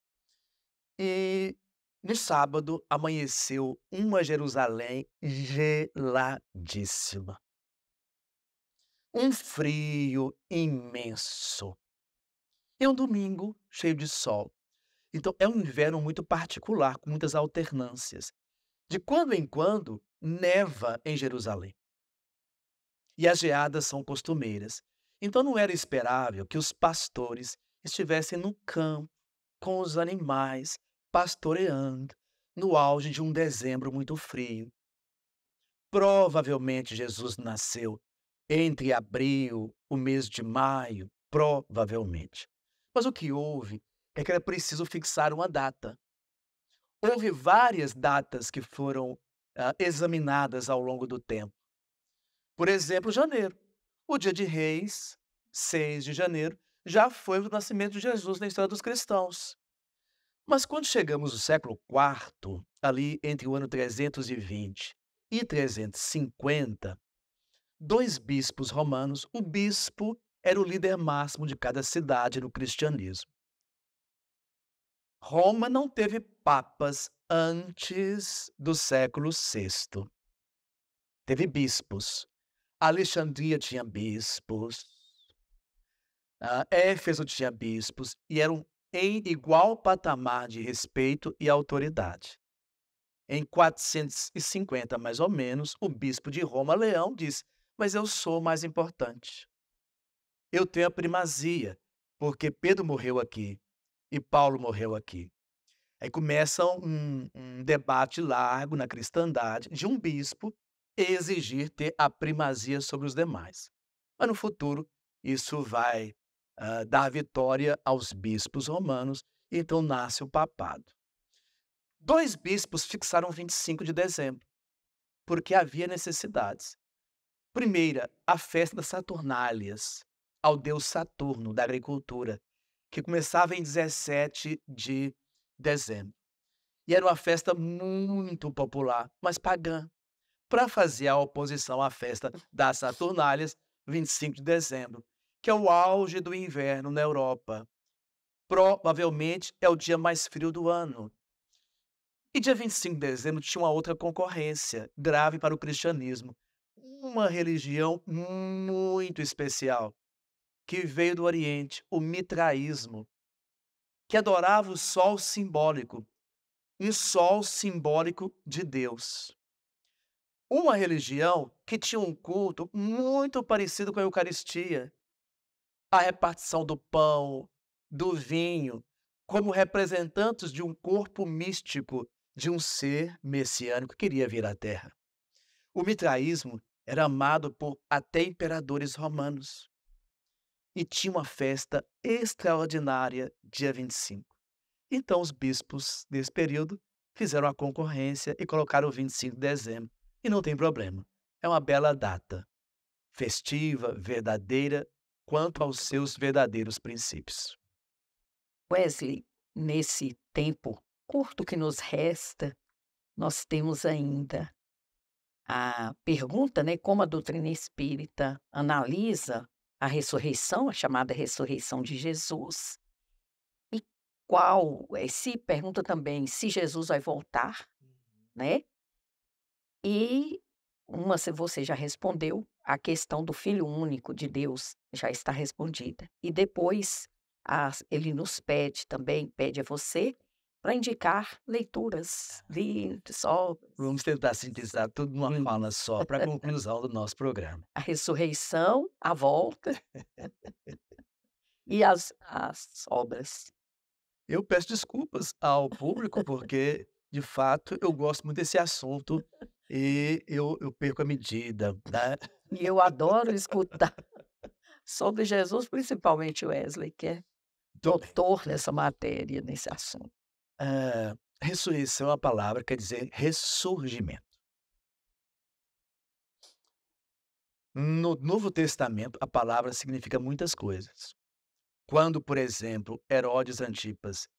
C: E no sábado amanheceu uma Jerusalém geladíssima. Um frio imenso. E um domingo cheio de sol. Então é um inverno muito particular, com muitas alternâncias. De quando em quando, neva em Jerusalém. E as geadas são costumeiras. Então não era esperável que os pastores estivessem no campo, com os animais, pastoreando, no auge de um dezembro muito frio. Provavelmente Jesus nasceu entre abril, o mês de maio, provavelmente. Mas o que houve é que era preciso fixar uma data. Houve várias datas que foram examinadas ao longo do tempo. Por exemplo, janeiro. O dia de Reis, 6 de janeiro, já foi o nascimento de Jesus na história dos cristãos. Mas quando chegamos no século IV, ali entre o ano 320 e 350, dois bispos romanos, o bispo era o líder máximo de cada cidade no cristianismo. Roma não teve papas antes do século VI. Teve bispos. Alexandria tinha bispos, Éfeso tinha bispos, e eram em igual patamar de respeito e autoridade. Em 450, mais ou menos, o bispo de Roma, Leão, diz: mas eu sou mais importante. Eu tenho a primazia, porque Pedro morreu aqui e Paulo morreu aqui. Aí começa um debate largo na cristandade de um bispo exigir ter a primazia sobre os demais. Mas no futuro, isso vai dar vitória aos bispos romanos, e então nasce o papado. 2 bispos fixaram 25 de dezembro, porque havia necessidades. Primeira, a festa das Saturnálias, ao deus Saturno da agricultura, que começava em 17 de dezembro. E era uma festa muito popular, mas pagã. Para fazer a oposição à festa das Saturnálias, 25 de dezembro, que é o auge do inverno na Europa. Provavelmente é o dia mais frio do ano. E dia 25 de dezembro tinha uma outra concorrência grave para o cristianismo. Uma religião muito especial, que veio do Oriente, o mitraísmo, que adorava o sol simbólico, um sol simbólico de Deus. Uma religião que tinha um culto muito parecido com a Eucaristia, a repartição do pão, do vinho, como representantes de um corpo místico, de um ser messiânico que queria vir à Terra. O mitraísmo era amado por até imperadores romanos e tinha uma festa extraordinária dia 25. Então os bispos desse período fizeram a concorrência e colocaram o 25 de dezembro. E não tem problema, é uma bela data, festiva, verdadeira, quanto aos seus verdadeiros princípios.
B: Wesley, nesse tempo curto que nos resta, nós temos ainda a pergunta, né, como a doutrina espírita analisa a ressurreição, a chamada ressurreição de Jesus, e se pergunta também se Jesus vai voltar, né? E se você já respondeu, a questão do Filho único de Deus já está respondida. E depois ele nos pede também, pede a você, para indicar leituras, livros, obras.
C: Vamos tentar sintetizar tudo numa fala só para a conclusão do nosso programa.
B: A ressurreição, a volta e as obras.
C: Eu peço desculpas ao público, porque, de fato, eu gosto muito desse assunto e eu perco a medida, né?
B: E eu adoro escutar sobre Jesus, principalmente Wesley, que é doutor nessa matéria, nesse assunto.
C: Ressurreição é uma palavra, quer dizer ressurgimento. No Novo Testamento, a palavra significa muitas coisas. Quando, por exemplo, Herodes Antipas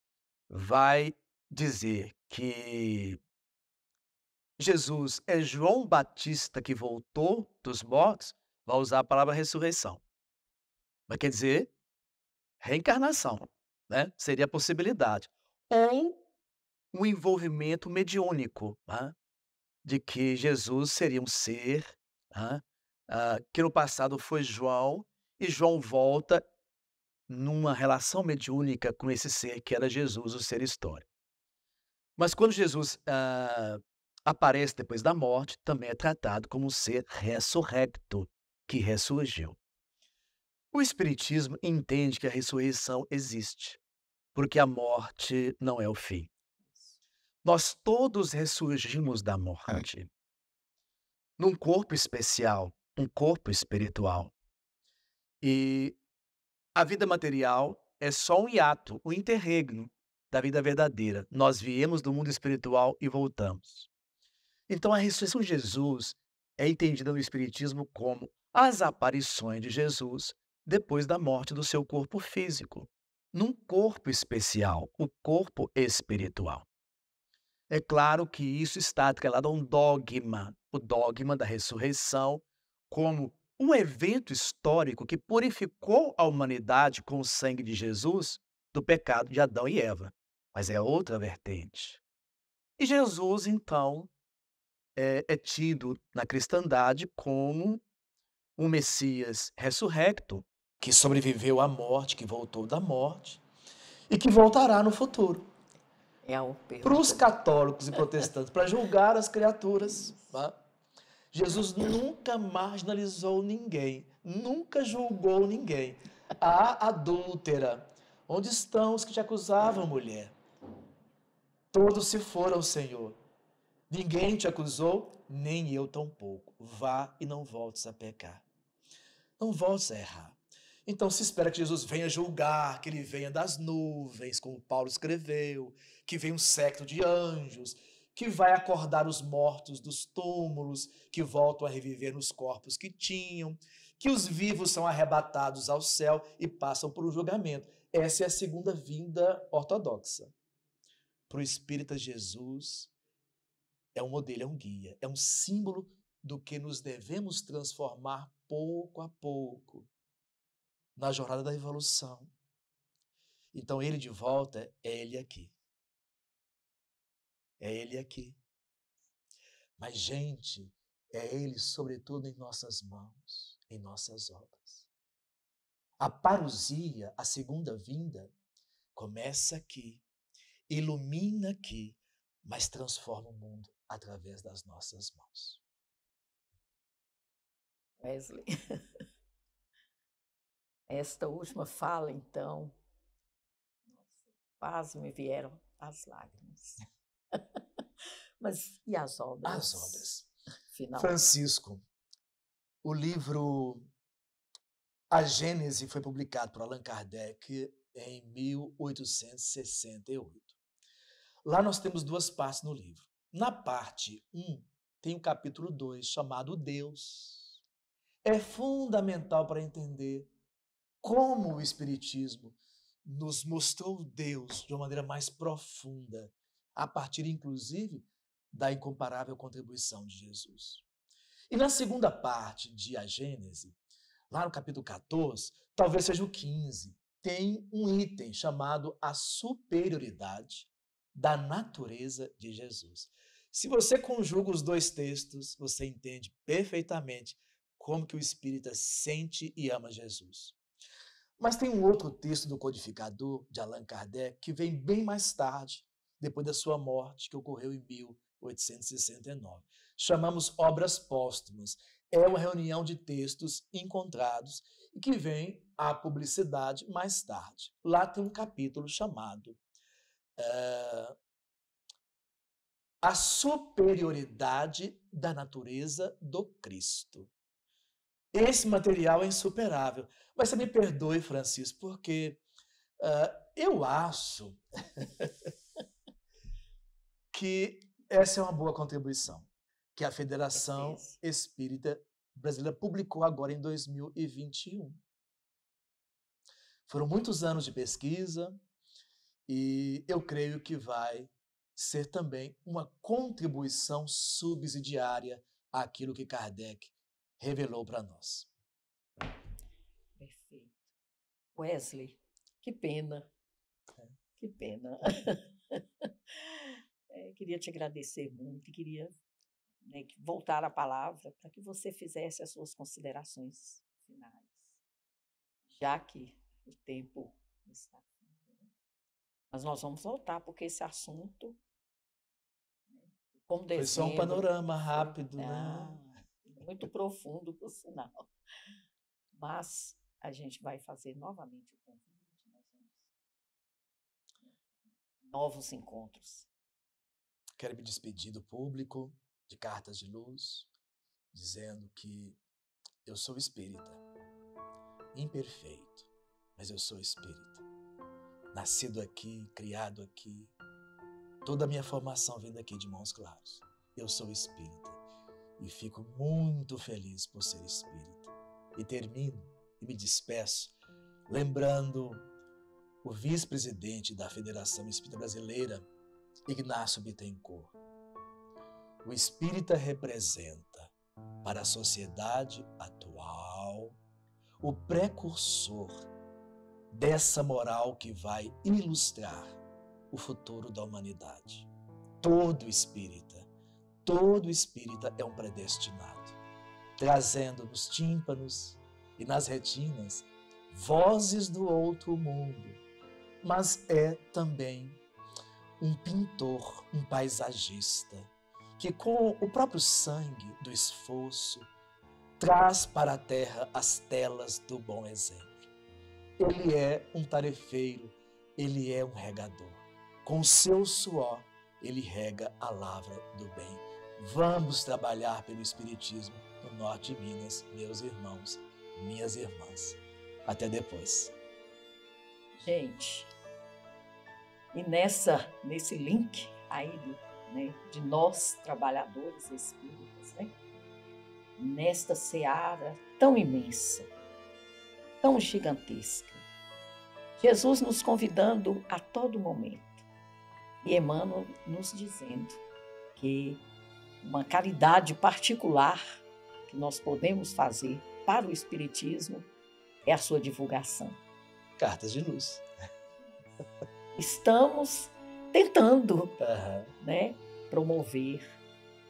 C: vai dizer que Jesus é João Batista que voltou dos mortos, vai usar a palavra ressurreição. Mas quer dizer reencarnação, né? Seria a possibilidade. Ou um envolvimento mediúnico, né? De que Jesus seria um ser, né? Que no passado foi João, e João volta numa relação mediúnica com esse ser que era Jesus, o ser histórico. Mas quando Jesus aparece depois da morte, também é tratado como um ser ressurrecto, que ressurgiu. O Espiritismo entende que a ressurreição existe, porque a morte não é o fim. Nós todos ressurgimos da morte, num corpo especial, um corpo espiritual. E a vida material é só um hiato, um interregno da vida verdadeira. Nós viemos do mundo espiritual e voltamos. Então a ressurreição de Jesus é entendida no Espiritismo como as aparições de Jesus depois da morte do seu corpo físico, num corpo especial, o corpo espiritual. É claro que isso está atrelado a um dogma, o dogma da ressurreição como um evento histórico que purificou a humanidade com o sangue de Jesus do pecado de Adão e Eva. Mas é outra vertente. E Jesus, então, é tido na cristandade como um Messias ressurrecto, que sobreviveu à morte, que voltou da morte e que voltará no futuro.
B: É a
C: Para os
B: pergunta.
C: católicos e protestantes, para julgar as criaturas, tá? Jesus nunca marginalizou ninguém, nunca julgou ninguém. A adúltera, onde estão os que te acusavam, mulher? Todos se foram, Senhor. Ninguém te acusou, nem eu tampouco. Vá e não voltes a pecar. Não voltes a errar. Então se espera que Jesus venha julgar, que ele venha das nuvens, como Paulo escreveu, que venha um séquito de anjos, que vai acordar os mortos dos túmulos, que voltam a reviver nos corpos que tinham, que os vivos são arrebatados ao céu e passam por um julgamento. Essa é a segunda vinda ortodoxa. Para o espírita, Jesus é um modelo, é um guia, é um símbolo do que nos devemos transformar pouco a pouco na jornada da evolução. Então, ele de volta é ele aqui. É ele aqui. Mas, gente, é ele sobretudo em nossas mãos, em nossas obras. A parousia, a segunda vinda, começa aqui, ilumina aqui, mas transforma o mundo através das nossas mãos.
B: Wesley, esta última fala, então, quase me vieram as lágrimas. Mas e as obras?
C: As obras.
B: Final.
C: Francisco, o livro A Gênese foi publicado por Allan Kardec em 1868. Lá nós temos duas partes no livro. Na parte 1, tem o capítulo 2, chamado Deus. É fundamental para entender como o Espiritismo nos mostrou Deus de uma maneira mais profunda, a partir, inclusive, da incomparável contribuição de Jesus. E na segunda parte de A Gênese, lá no capítulo 14, talvez seja o 15, tem um item chamado a superioridade da natureza de Jesus. Se você conjuga os dois textos, você entende perfeitamente como que o espírita sente e ama Jesus. Mas tem um outro texto do Codificador, de Allan Kardec, que vem bem mais tarde, depois da sua morte, que ocorreu em 1869. Chamamos Obras Póstumas. É uma reunião de textos encontrados e que vem à publicidade mais tarde. Lá tem um capítulo chamado A Superioridade da Natureza do Cristo. Esse material é insuperável. Mas você me perdoe, Francisco, porque eu acho que essa é uma boa contribuição que a Federação Espírita Brasileira publicou agora em 2021. Foram muitos anos de pesquisa e eu creio que vai ser também uma contribuição subsidiária àquilo que Kardec revelou para nós.
B: Perfeito. Wesley, que pena. Que pena. Queria te agradecer muito e queria voltar a palavra para que você fizesse as suas considerações finais, já que o tempo está. Mas nós vamos voltar, porque esse assunto, como
C: foi só um panorama rápido, né?
B: Muito profundo, por sinal. Mas a gente vai fazer novamente o convite, nós vamos novos encontros.
C: Quero me despedir do público de Cartas de Luz, dizendo que eu sou espírita, imperfeito, mas eu sou espírita. Nascido aqui, criado aqui, toda a minha formação vem daqui de Montes Claros. Eu sou espírita e fico muito feliz por ser espírita. E termino e me despeço lembrando o vice-presidente da Federação Espírita Brasileira, Ignácio Bittencourt. O espírita representa para a sociedade atual
D: Uau! O precursor dessa moral que vai ilustrar o futuro da humanidade. Todo espírita é um predestinado, trazendo nos tímpanos e nas retinas vozes do outro mundo, mas é também um pintor, um paisagista, que com o próprio sangue do esforço traz para a terra as telas do bom exemplo. Ele é um tarefeiro, ele é um regador. Com o seu suor, ele rega a lavra do bem. Vamos trabalhar pelo Espiritismo no norte de Minas, meus irmãos, minhas irmãs. Até depois.
B: Gente, e nesse link aí de nós, trabalhadores espíritas, nesta seara tão imensa, tão gigantesca, Jesus nos convidando a todo momento e Emmanuel nos dizendo que uma caridade particular que nós podemos fazer para o Espiritismo é a sua divulgação.
D: Cartas de luz.
B: Estamos tentando promover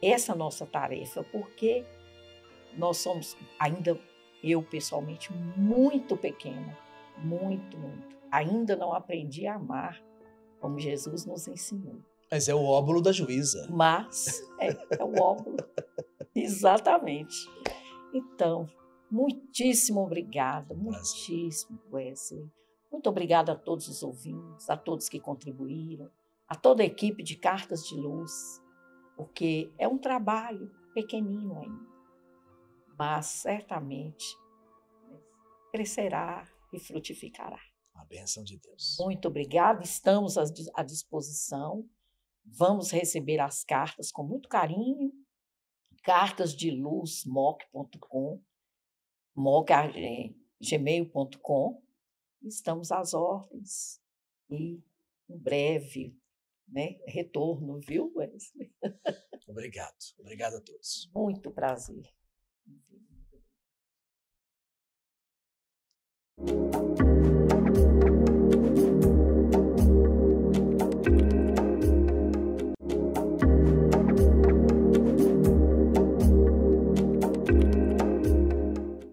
B: essa nossa tarefa, porque nós somos ainda, eu pessoalmente, muito pequena, muito. Ainda não aprendi a amar como Jesus nos ensinou.
D: Mas é o óbolo da juíza.
B: Mas é o óbolo, exatamente. Então, muitíssimo obrigada, muitíssimo, Wesley. Muito obrigada a todos os ouvintes, a todos que contribuíram, a toda a equipe de Cartas de Luz, porque é um trabalho pequenino ainda, mas certamente crescerá e frutificará.
D: A bênção de Deus.
B: Muito obrigada, estamos à disposição. Vamos receber as cartas com muito carinho. cartasdeluzmoc.com, gmail.com. Estamos às ordens e em breve, retorno, viu, Wesley?
D: Obrigado a todos.
B: Muito prazer.